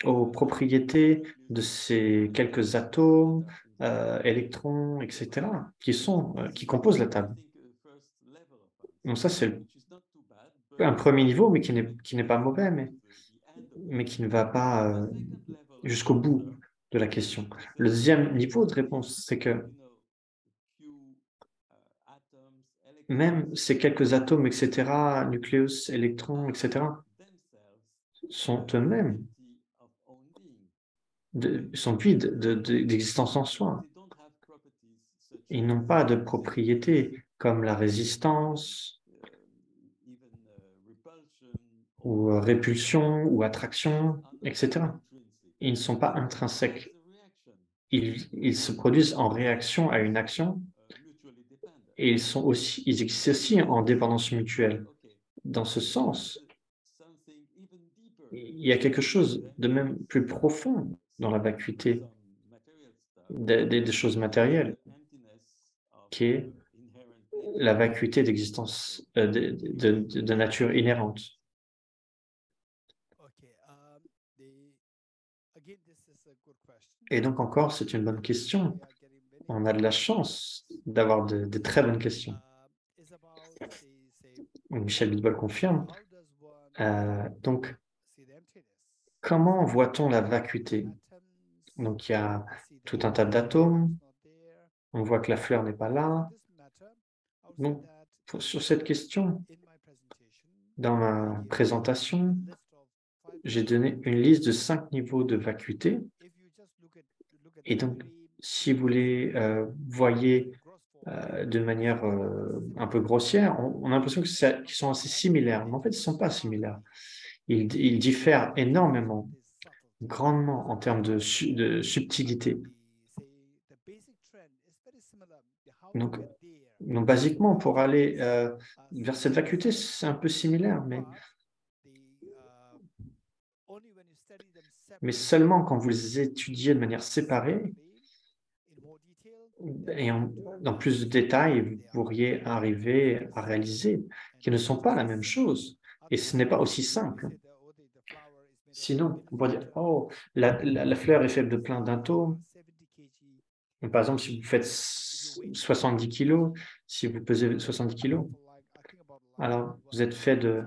aux propriétés de ces quelques atomes, électrons, etc., qui composent la table. Donc ça, c'est un premier niveau, mais qui n'est pas mauvais, mais qui ne va pas jusqu'au bout de la question. Le deuxième niveau de réponse, c'est que même ces quelques atomes, etc., nucléus, électrons, etc., sont eux-mêmes, sont vides d'existence en soi. Ils n'ont pas de propriétés comme la résistance, ou répulsion, ou attraction, etc. Ils ne sont pas intrinsèques. Ils se produisent en réaction à une action et ils existent aussi en dépendance mutuelle. Dans ce sens, il y a quelque chose de même plus profond dans la vacuité des choses matérielles, qui est la vacuité d'existence, de nature inhérente. Et donc encore, c'est une bonne question. On a de la chance d'avoir de très bonnes questions. Michel Bitbol confirme. Donc, comment voit-on la vacuité? Donc, il y a tout un tas d'atomes. On voit que la fleur n'est pas là. Donc, sur cette question, dans ma présentation, j'ai donné une liste de 5 niveaux de vacuité. Et donc, si vous les voyez de manière un peu grossière, on a l'impression qu'ils sont assez similaires. Mais en fait, ils ne sont pas similaires. Ils diffèrent énormément, grandement en termes de subtilité. Donc, basiquement, pour aller vers cette vacuité, c'est un peu similaire, mais seulement quand vous les étudiez de manière séparée et dans plus de détails, vous pourriez arriver à réaliser qu'ils ne sont pas la même chose. Et ce n'est pas aussi simple. Sinon, on pourrait dire, oh, la fleur est faite de plein d'atomes. Par exemple, si vous faites 70 kilos, si vous pesez 70 kilos, alors vous êtes fait de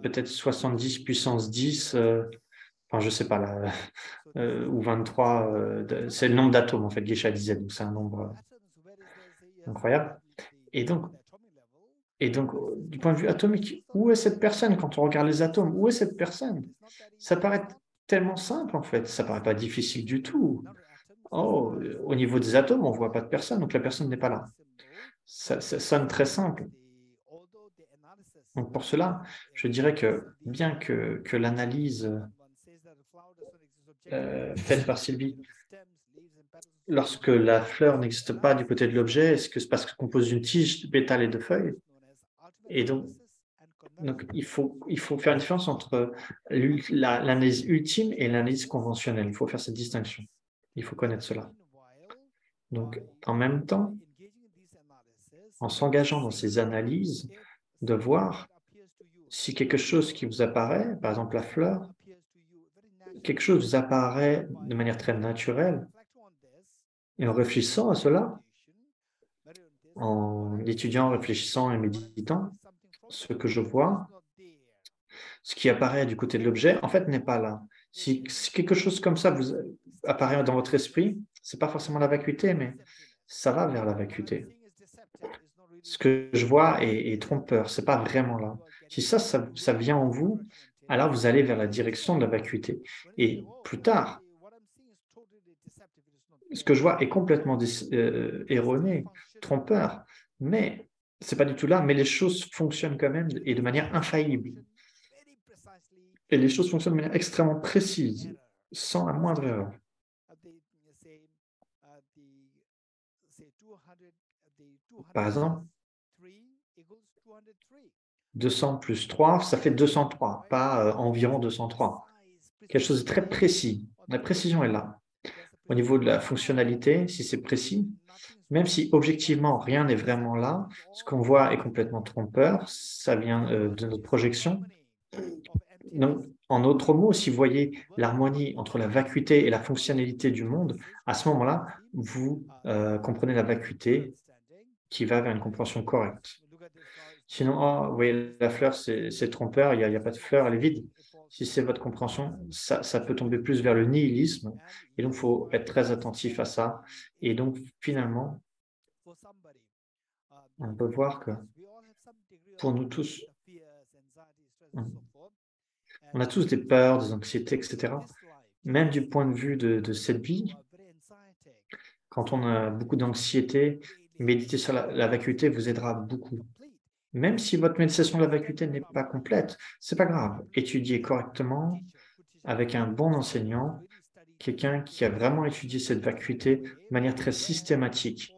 peut-être 70 puissance 10, enfin je ne sais pas, là, ou 23, c'est le nombre d'atomes en fait, Geisha disait, donc c'est un nombre incroyable. Et donc, du point de vue atomique, où est cette personne quand on regarde les atomes? Où est cette personne? Ça paraît tellement simple en fait, ça ne paraît pas difficile du tout. Oh, au niveau des atomes, on ne voit pas de personne, donc la personne n'est pas là. Ça sonne très simple. Donc pour cela, je dirais que bien que l'analyse faite par Sylvie, lorsque la fleur n'existe pas du côté de l'objet, est-ce que c'est parce qu'on compose une tige, de pétales et de feuilles? Et donc il faut faire une différence entre l'analyse ultime et l'analyse conventionnelle. Il faut faire cette distinction. Il faut connaître cela. Donc, en même temps, en s'engageant dans ces analyses, de voir si quelque chose qui vous apparaît, par exemple la fleur, quelque chose vous apparaît de manière très naturelle, et en réfléchissant à cela, en étudiant, réfléchissant et méditant, ce que je vois, ce qui apparaît du côté de l'objet, en fait, n'est pas là. Si quelque chose comme ça vous apparaît dans votre esprit, ce n'est pas forcément la vacuité, mais ça va vers la vacuité. Ce que je vois est trompeur, ce n'est pas vraiment là. Si ça vient en vous, alors vous allez vers la direction de la vacuité. Et plus tard, ce que je vois est complètement erroné, trompeur, mais ce n'est pas du tout là, mais les choses fonctionnent quand même et de manière infaillible. Et les choses fonctionnent de manière extrêmement précise, sans la moindre erreur. Par exemple, 200 plus 3, ça fait 203, pas environ 203. Quelque chose de très précis. La précision est là. Au niveau de la fonctionnalité, si c'est précis, même si objectivement rien n'est vraiment là, ce qu'on voit est complètement trompeur, ça vient de notre projection. Donc, en d'autres mots, si vous voyez l'harmonie entre la vacuité et la fonctionnalité du monde, à ce moment-là, vous comprenez la vacuité qui va vers une compréhension correcte. Sinon, oh, vous voyez, la fleur, c'est trompeur, il n'y a pas de fleur, elle est vide. Si c'est votre compréhension, ça peut tomber plus vers le nihilisme. Et donc, il faut être très attentif à ça. Et donc, finalement, on peut voir que pour nous tous, on a tous des peurs, des anxiétés, etc. Même du point de vue de cette vie, quand on a beaucoup d'anxiété, méditer sur la vacuité vous aidera beaucoup. Même si votre méditation de la vacuité n'est pas complète, c'est pas grave. Étudiez correctement avec un bon enseignant, quelqu'un qui a vraiment étudié cette vacuité de manière très systématique,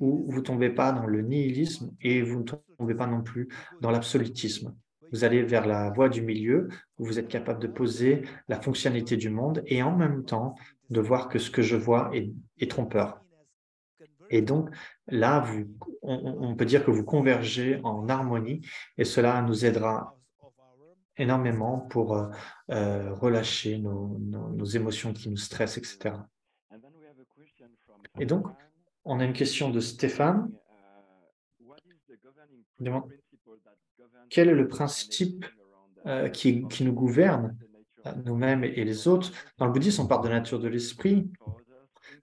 où vous ne tombez pas dans le nihilisme et vous ne tombez pas non plus dans l'absolutisme. Vous allez vers la voie du milieu, où vous êtes capable de poser la fonctionnalité du monde et en même temps de voir que ce que je vois est trompeur. Et donc, là, on peut dire que vous convergez en harmonie et cela nous aidera énormément pour relâcher nos émotions qui nous stressent, etc. Et donc, on a une question de Stéphane. Il demande, quel est le principe qui nous gouverne, nous-mêmes et les autres? Dans le bouddhisme, on parle de la nature de l'esprit.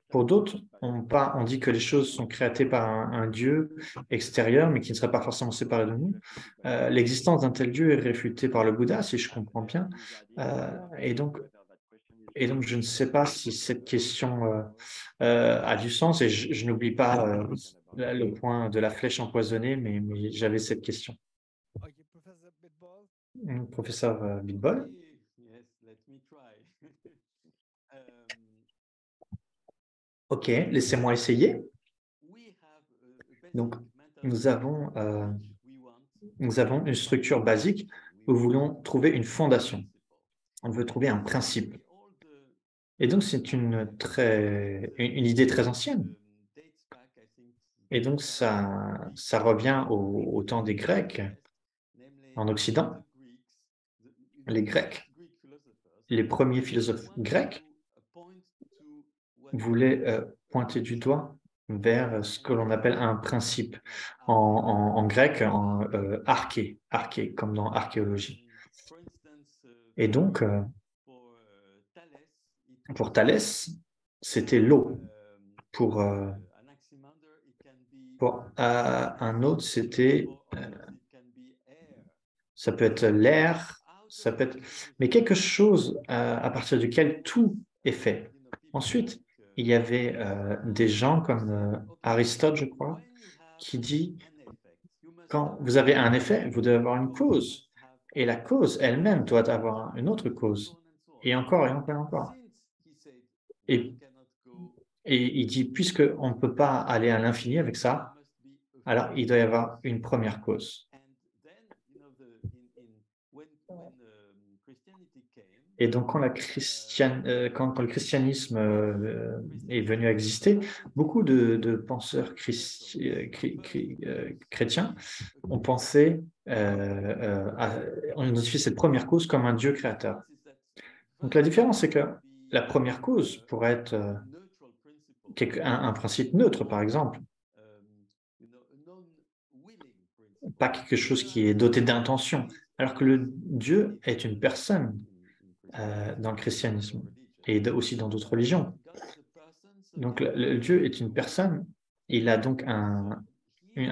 Pour d'autres, on dit que les choses sont créées par un Dieu extérieur, mais qui ne serait pas forcément séparé de nous. L'existence d'un tel Dieu est réfutée par le Bouddha, si je comprends bien. Et donc, je ne sais pas si cette question a du sens, et je n'oublie pas le point de la flèche empoisonnée, mais j'avais cette question. Professeur Bitbol. OK, laissez-moi essayer. Donc, nous avons une structure basique. Nous voulons trouver une fondation. On veut trouver un principe. Et donc, c'est une idée très ancienne. Et donc, ça revient au temps des Grecs en Occident. Les Grecs, les premiers philosophes grecs voulaient pointer du doigt vers ce que l'on appelle un principe. En grec, arché, comme dans archéologie. Et donc, pour Thalès, c'était l'eau. Pour un autre, c'était, ça peut être l'air, ça peut être, mais quelque chose à partir duquel tout est fait. Ensuite, il y avait des gens comme Aristote, je crois, qui dit, quand vous avez un effet, vous devez avoir une cause. Et la cause elle-même doit avoir une autre cause. Et encore, et encore, et encore. Et il dit, puisqu'on ne peut pas aller à l'infini avec ça, alors il doit y avoir une première cause. Et donc, quand le christianisme est venu à exister, beaucoup de penseurs chrétiens ont pensé, ont identifié cette première cause comme un Dieu créateur. Donc, la différence, c'est que la première cause pourrait être un principe neutre, par exemple, pas quelque chose qui est doté d'intention, alors que le Dieu est une personne dans le christianisme et aussi dans d'autres religions. Donc, le Dieu est une personne, il a donc un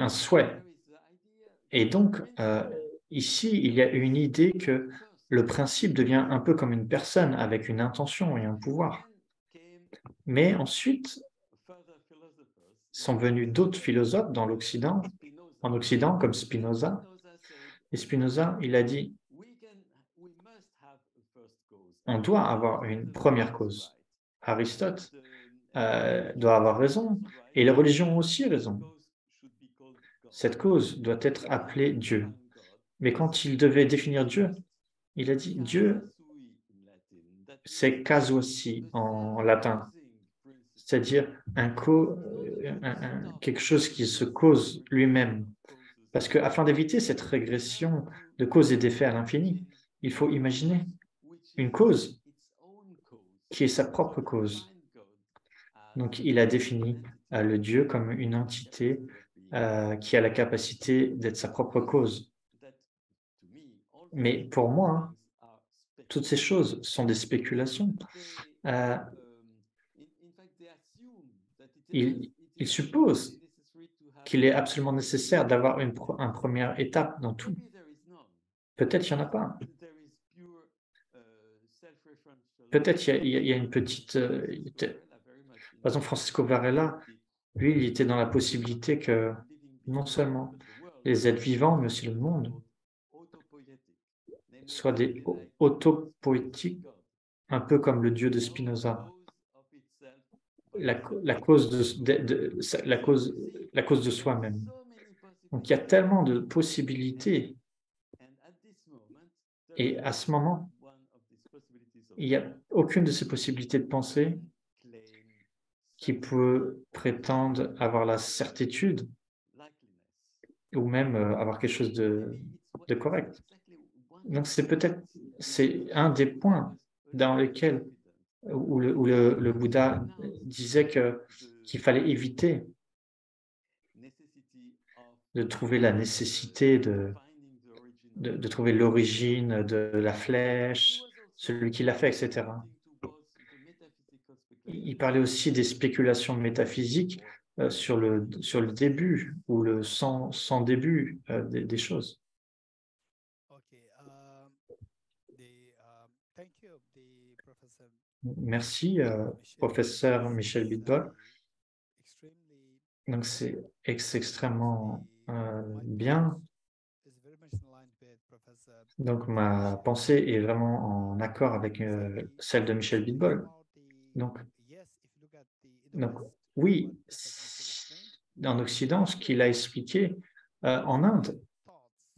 souhait. Et donc, ici, il y a une idée que le principe devient un peu comme une personne avec une intention et un pouvoir. Mais ensuite, sont venus d'autres philosophes dans l'Occident, en Occident, comme Spinoza. Et Spinoza, il a dit, on doit avoir une première cause. Aristote doit avoir raison, et les religions ont aussi raison. Cette cause doit être appelée Dieu. Mais quand il devait définir Dieu, il a dit Dieu, c'est casuosi en latin, c'est-à-dire quelque chose qui se cause lui-même. Parce qu'afin d'éviter cette régression de cause et d'effet à l'infini, il faut imaginer une cause qui est sa propre cause. Donc, il a défini le Dieu comme une entité qui a la capacité d'être sa propre cause. Mais pour moi, toutes ces choses sont des spéculations. Ils supposent qu'il est absolument nécessaire d'avoir une première étape dans tout. Peut-être qu'il n'y en a pas. Peut-être il y a une petite... Par exemple, Francisco Varela, lui, il était dans la possibilité que non seulement les êtres vivants, mais aussi le monde, soient des autopoétiques, un peu comme le Dieu de Spinoza. La cause de soi-même. Donc, il y a tellement de possibilités. Et à ce moment, il n'y a aucune de ces possibilités de pensée qui peut prétendre avoir la certitude ou même avoir quelque chose de correct. Donc, c'est un des points dans lesquels où le Bouddha disait qu'il fallait éviter de trouver la nécessité de trouver l'origine de la flèche, celui qui l'a fait, etc. Il parlait aussi des spéculations métaphysiques sur le début ou le sans début des choses. Merci, professeur Michel Bitbol. Donc, c'est extrêmement bien. Donc, ma pensée est vraiment en accord avec celle de Michel Bitbol. Donc, oui, en Occident, ce qu'il a expliqué, en Inde,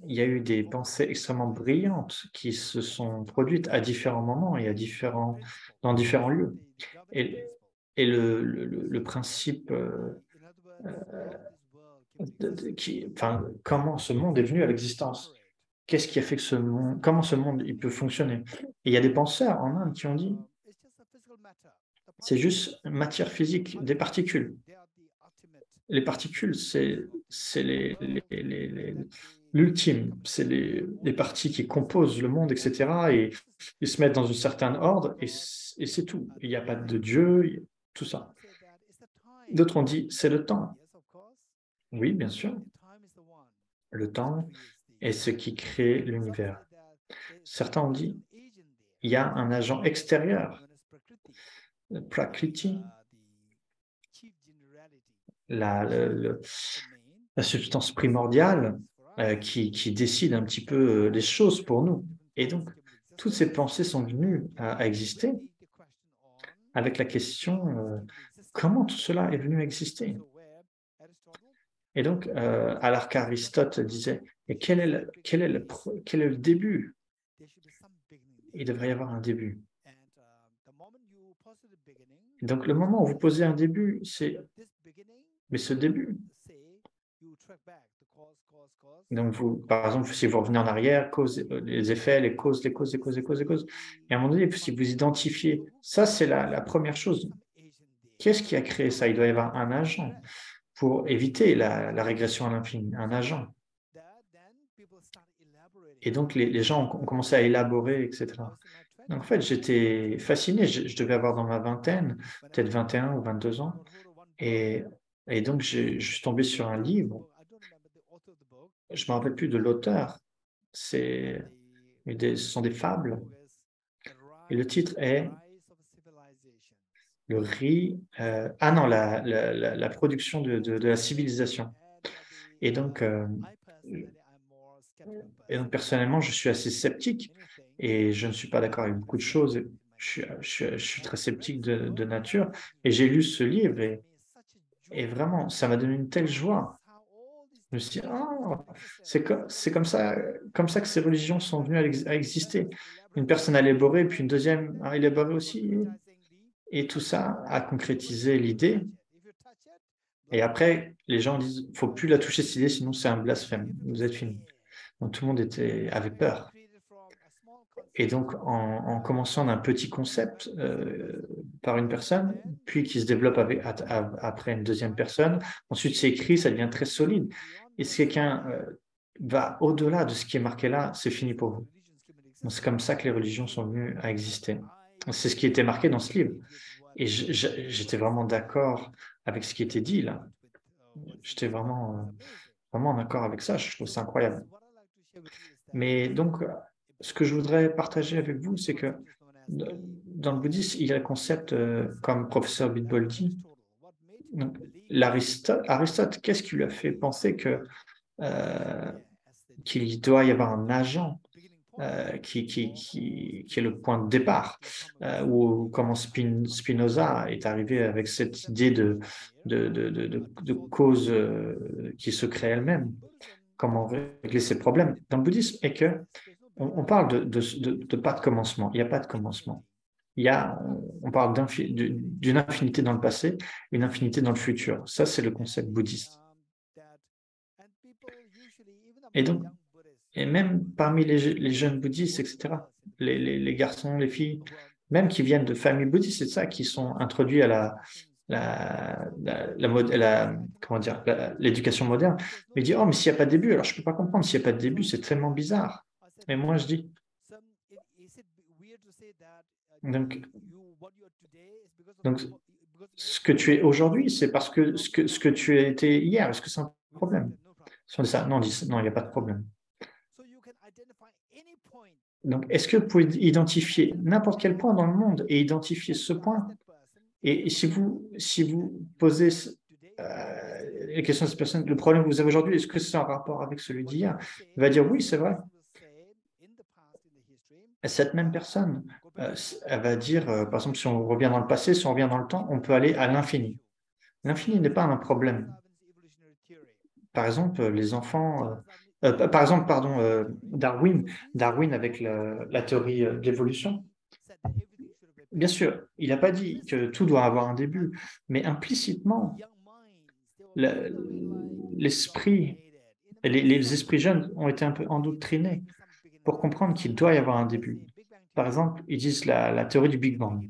il y a eu des pensées extrêmement brillantes qui se sont produites à différents moments et dans différents lieux. Et le principe comment ce monde est venu à l'existence, qu'est-ce qui a fait que comment ce monde il peut fonctionner. Et il y a des penseurs en Inde qui ont dit, c'est juste matière physique, des particules. Les particules, c'est l'ultime, c'est les parties qui composent le monde, etc. Et ils se mettent dans un certain ordre et c'est tout. Il n'y a pas de Dieu, tout ça. D'autres ont dit, c'est le temps. Oui, bien sûr. Le temps est ce qui crée l'univers. Certains ont dit, il y a un agent extérieur, Prakriti, la substance primordiale qui décide un petit peu les choses pour nous. Et donc, toutes ces pensées sont venues à exister avec la question comment tout cela est venu à exister. Et donc, alors qu'Aristote disait, et quel est le début? Il devrait y avoir un début. Donc, le moment où vous posez un début, mais ce début. Donc, par exemple, si vous revenez en arrière, les effets, les causes. Et à un moment donné, si vous identifiez, ça, c'est la première chose. Qu'est-ce qui a créé ça? Il doit y avoir un agent pour éviter la régression à l'infini, un agent. Et donc, les gens ont commencé à élaborer, etc. Donc, en fait, j'étais fasciné. Je devais avoir dans ma vingtaine, peut-être 21 ou 22 ans. Et donc, je suis tombé sur un livre. Je ne me rappelle plus de l'auteur. Ce sont des fables. Et le titre est le riz. La production de la civilisation. Et donc, personnellement, je suis assez sceptique et je ne suis pas d'accord avec beaucoup de choses. Je suis très sceptique de nature et j'ai lu ce livre et vraiment, ça m'a donné une telle joie. Je me suis dit, c'est comme ça que ces religions sont venues à exister. Une personne a élaboré, puis une deuxième a élaboré aussi. Et tout ça a concrétisé l'idée. Et après, les gens disent, il ne faut plus la toucher cette idée, sinon c'est un blasphème. Vous êtes fini. Donc tout le monde avait peur. Et donc, en commençant d'un petit concept par une personne, puis qui se développe après une deuxième personne, ensuite c'est écrit, ça devient très solide. Et si quelqu'un va au-delà de ce qui est marqué là, c'est fini pour vous. C'est comme ça que les religions sont venues à exister. C'est ce qui était marqué dans ce livre. Et j'étais vraiment d'accord avec ce qui était dit là. j'étais vraiment en accord avec ça. Je trouve ça incroyable. Mais donc, ce que je voudrais partager avec vous, c'est que dans le bouddhisme, il y a le concept, comme professeur Bitbol dit, donc, Aristote, qu'est-ce qui lui a fait penser qu'il doit y avoir un agent qui est le point de départ, ou comment Spinoza est arrivé avec cette idée de cause qui se crée elle-même, comment régler ses problèmes. Dans le bouddhisme, et que on parle de pas de commencement, il n'y a pas de commencement. On parle d'une infinité dans le passé, une infinité dans le futur. Ça, c'est le concept bouddhiste. Et donc, et même parmi les jeunes bouddhistes, etc., les garçons, les filles, même qui viennent de familles bouddhistes, c'est ça, qui sont introduits à comment dire, l'éducation moderne, mais ils disent, oh, mais s'il n'y a pas de début, alors je ne peux pas comprendre, s'il n'y a pas de début, c'est tellement bizarre. Et moi, je dis, donc ce que tu es aujourd'hui, c'est parce que ce que tu as été hier. Est-ce que c'est un problème? Si on dit ça, non, non, il n'y a pas de problème. Donc, est-ce que vous pouvez identifier n'importe quel point dans le monde et identifier ce point? Et si vous posez les questions à cette personne, le problème que vous avez aujourd'hui, est-ce que c'est en rapport avec celui d'hier? Il va dire oui, c'est vrai. Et cette même personne, elle va dire, par exemple, si on revient dans le passé, si on revient dans le temps, on peut aller à l'infini. L'infini n'est pas un problème. Par exemple, les enfants, par exemple, pardon, Darwin avec la théorie de l'évolution. Bien sûr, il n'a pas dit que tout doit avoir un début, mais implicitement, l'esprit, les esprits jeunes ont été un peu endoctrinés pour comprendre qu'il doit y avoir un début. Par exemple, ils disent la théorie du Big Bang,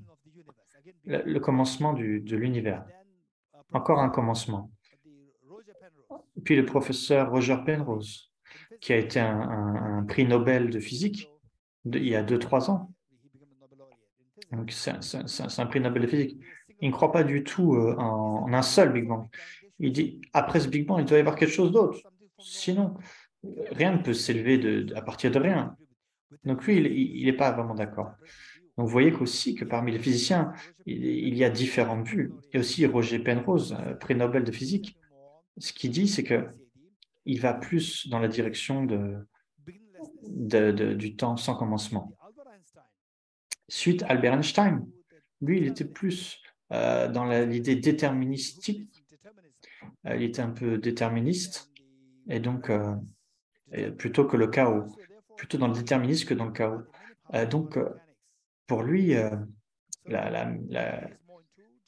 le commencement de l'univers. Encore un commencement. Puis le professeur Roger Penrose, qui a été un prix Nobel de physique il y a 2-3 ans. Donc, c'est un prix Nobel de physique. Il ne croit pas du tout en un seul Big Bang. Il dit, après ce Big Bang, il doit y avoir quelque chose d'autre. Sinon, rien ne peut s'élever à partir de rien. Donc lui, il n'est pas vraiment d'accord. Donc vous voyez qu'aussi que parmi les physiciens, il y a différentes vues. Et aussi Roger Penrose, prix Nobel de physique, ce qu'il dit, c'est qu'il va plus dans la direction du temps sans commencement. Suite, Albert Einstein, lui, il était plus dans l'idée déterministique. Il était un peu déterministe, et donc plutôt que le chaos, plutôt dans le déterminisme que dans le chaos. Donc, pour lui,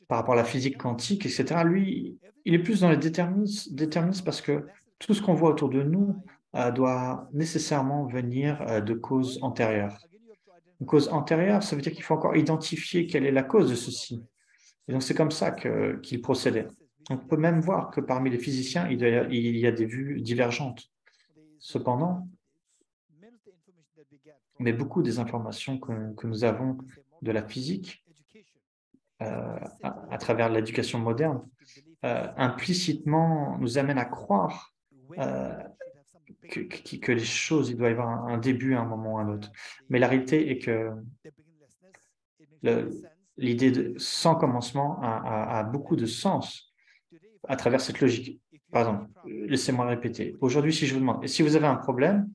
par rapport à la physique quantique, etc., lui, il est plus dans le déterminisme parce que tout ce qu'on voit autour de nous doit nécessairement venir de causes antérieures. Une cause antérieure, ça veut dire qu'il faut encore identifier quelle est la cause de ceci. Et donc, c'est comme ça qu'il procédait. On peut même voir que parmi les physiciens, il y a des vues divergentes. Cependant, mais beaucoup des informations que nous avons de la physique à travers l'éducation moderne, implicitement nous amènent à croire que les choses, il doit y avoir un début à un moment ou à un autre. Mais la réalité est que l'idée de sans commencement a beaucoup de sens à travers cette logique. Par exemple, laissez-moi répéter. Aujourd'hui, si je vous demande, si vous avez un problème,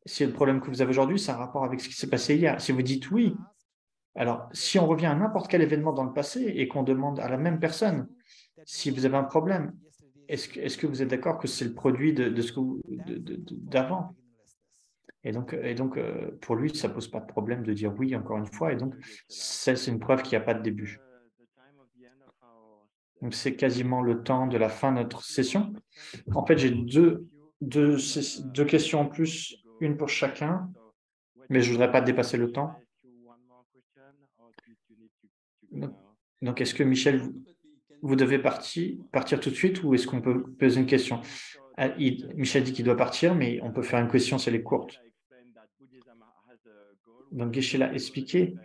si le problème que vous avez aujourd'hui, c'est un rapport avec ce qui s'est passé hier, si vous dites oui, alors si on revient à n'importe quel événement dans le passé et qu'on demande à la même personne, si vous avez un problème, est-ce que vous êtes d'accord que c'est le produit d'avant? Et donc, pour lui, ça ne pose pas de problème de dire oui, encore une fois. Et donc, c'est une preuve qu'il n'y a pas de début. Donc, c'est quasiment le temps de la fin de notre session. En fait, j'ai deux questions en plus, une pour chacun, mais je ne voudrais pas dépasser le temps. Donc, est-ce que Michel, vous devez partir tout de suite ou est-ce qu'on peut poser une question? Michel dit qu'il doit partir, mais on peut faire une question si elle est courte. Donc, Geshe-la a expliqué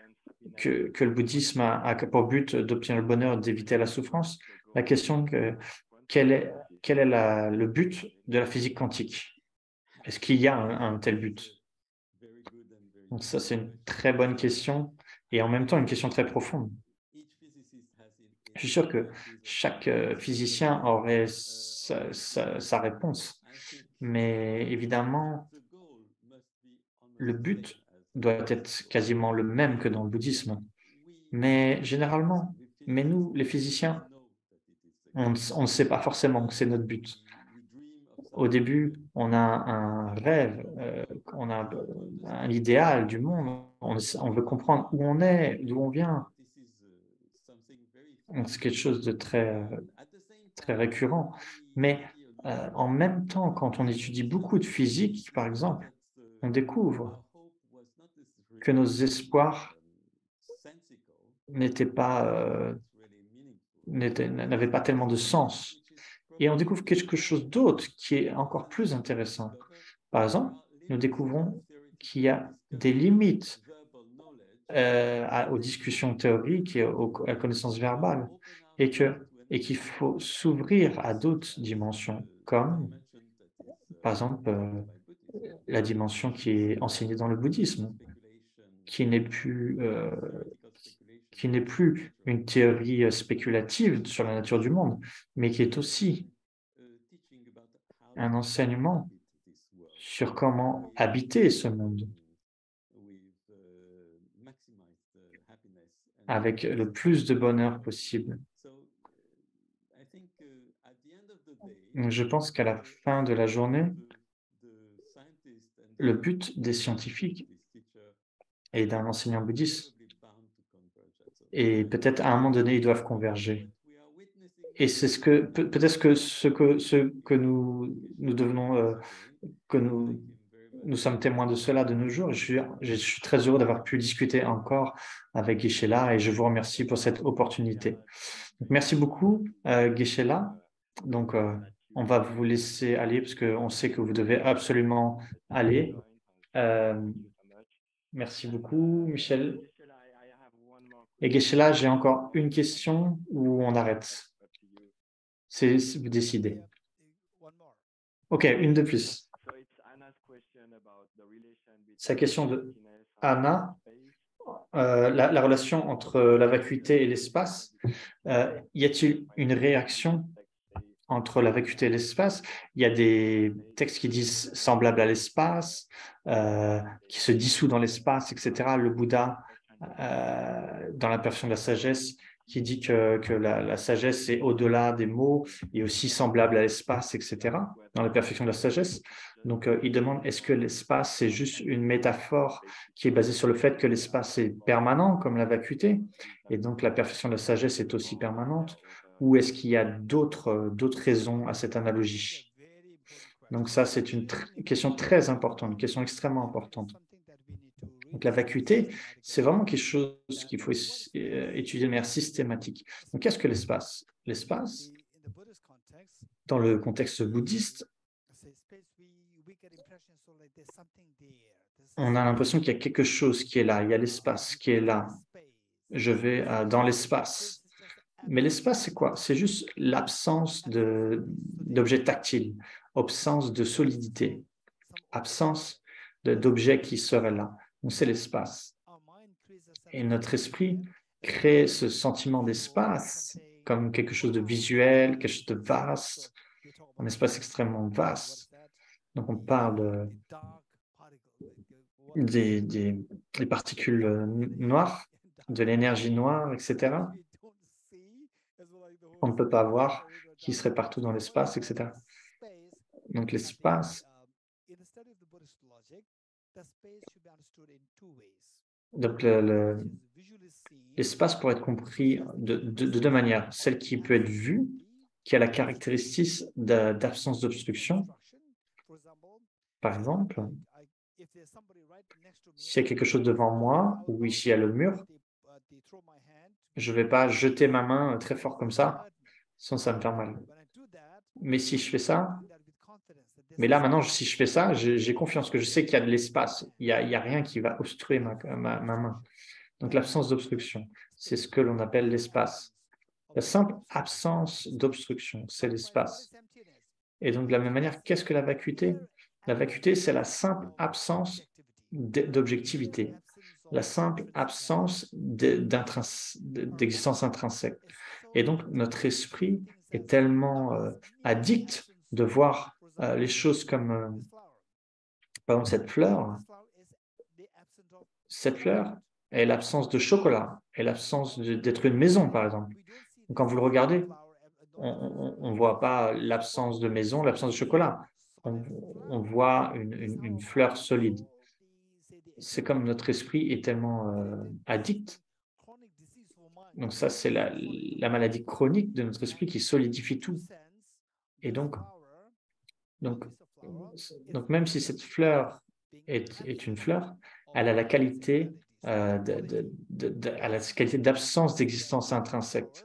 que le bouddhisme a pour but d'obtenir le bonheur et d'éviter la souffrance. La question, quelle est quel est le but de la physique quantique? Est-ce qu'il y a un tel but? Donc ça, c'est une très bonne question et en même temps une question très profonde. Je suis sûr que chaque physicien aurait sa réponse, mais évidemment, le but doit être quasiment le même que dans le bouddhisme. Mais généralement, nous, les physiciens, on ne sait pas forcément que c'est notre but. Au début, on a un rêve, on a un idéal du monde, on veut comprendre où on est, d'où on vient. C'est quelque chose de très, très récurrent. Mais en même temps, quand on étudie beaucoup de physique, par exemple, on découvre que nos espoirs n'avaient pas tellement de sens. Et on découvre quelque chose d'autre qui est encore plus intéressant. Par exemple, nous découvrons qu'il y a des limites aux discussions théoriques et à la connaissance verbale, et qu'il faut s'ouvrir à d'autres dimensions, comme, par exemple, la dimension qui est enseignée dans le bouddhisme, qui n'est plus une théorie spéculative sur la nature du monde, mais qui est aussi un enseignement sur comment habiter ce monde avec le plus de bonheur possible. Je pense qu'à la fin de la journée, le but des scientifiques et d'un enseignant bouddhiste, et peut-être à un moment donné, ils doivent converger. Et c'est peut-être ce que nous devenons, que nous sommes témoins de cela de nos jours. Je suis très heureux d'avoir pu discuter encore avec Geshe-la et je vous remercie pour cette opportunité. Donc, merci beaucoup, Geshe-la. Donc, on va vous laisser aller parce qu'on sait que vous devez absolument aller. Merci beaucoup, Michel. Et Geshe-la, j'ai encore une question ou on arrête? C'est vous décidez. OK, une de plus. C'est la question de Anna, la relation entre la vacuité et l'espace. Y a-t-il une réaction entre la vacuité et l'espace? Il y a des textes qui disent semblable à l'espace, qui se dissout dans l'espace, etc. Le Bouddha, dans la perfection de la sagesse, qui dit que la sagesse est au-delà des mots et aussi semblable à l'espace, etc., dans la perfection de la sagesse. Donc, il demande, est-ce que l'espace, c'est juste une métaphore qui est basée sur le fait que l'espace est permanent, comme la vacuité, et donc la perfection de la sagesse est aussi permanente, ou est-ce qu'il y a d'autres raisons à cette analogie? Donc ça, c'est une question très importante, une question extrêmement importante. Donc la vacuité, c'est vraiment quelque chose qu'il faut étudier de manière systématique. Donc qu'est-ce que l'espace? L'espace, dans le contexte bouddhiste, on a l'impression qu'il y a quelque chose qui est là, il y a l'espace qui est là. Je vais dans l'espace. Mais l'espace, c'est quoi? C'est juste l'absence d'objets tactiles, absence de solidité, absence d'objets qui seraient là. Donc, c'est l'espace. Et notre esprit crée ce sentiment d'espace comme quelque chose de visuel, quelque chose de vaste, un espace extrêmement vaste. Donc, on parle des particules noires, de l'énergie noire, etc. On ne peut pas voir, qui serait partout dans l'espace, etc. Donc l'espace, donc l'espace pourrait être compris de deux manières. Celle qui peut être vue, qui a la caractéristique d'absence d'obstruction. Par exemple, s'il y a quelque chose devant moi, ou ici il y a le mur, je ne vais pas jeter ma main très fort comme ça, sinon ça va me faire mal. Mais si je fais ça, mais là maintenant, si je fais ça, j'ai confiance que je sais qu'il y a de l'espace, il y a rien qui va obstruer ma main. Donc l'absence d'obstruction, c'est ce que l'on appelle l'espace. La simple absence d'obstruction, c'est l'espace. Et donc, de la même manière, qu'est-ce que la vacuité? La vacuité, c'est la simple absence d'objectivité, la simple absence d'existence intrinsèque. Et donc, notre esprit est tellement addict de voir les choses comme, par exemple, cette fleur est l'absence de chocolat, est l'absence d'être une maison, par exemple. Donc, quand vous le regardez, on ne voit pas l'absence de maison, l'absence de chocolat. On voit une fleur solide. C'est comme notre esprit est tellement addict. Donc ça, c'est la maladie chronique de notre esprit qui solidifie tout. Et donc même si cette fleur est une fleur, elle a la qualité d'absence d'existence intrinsèque.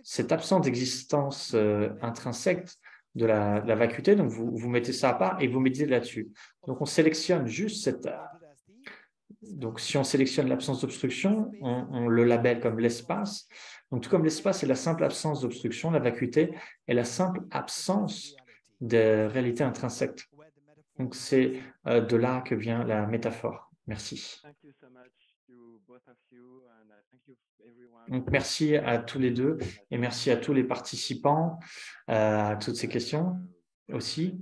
Cette absence d'existence intrinsèque de la vacuité, donc vous mettez ça à part et vous méditez là-dessus. Donc on sélectionne juste cette... Donc si on sélectionne l'absence d'obstruction, on le labelle comme l'espace. Donc tout comme l'espace est la simple absence d'obstruction, la vacuité est la simple absence de réalité intrinsèque. Donc c'est de là que vient la métaphore. Merci. Donc merci à tous les deux et merci à tous les participants à toutes ces questions aussi.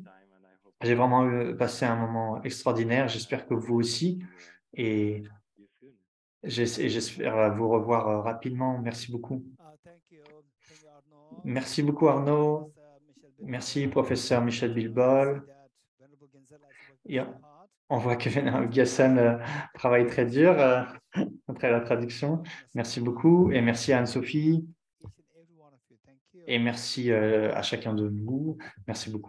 J'ai vraiment passé un moment extraordinaire, j'espère que vous aussi. Et j'espère vous revoir rapidement. Merci beaucoup. Merci beaucoup Arnaud. Merci professeur Michel Bilbol. Et on voit que Gassan travaille très dur après la traduction. Merci beaucoup et merci à Anne-Sophie. Et merci à chacun de vous. Merci beaucoup.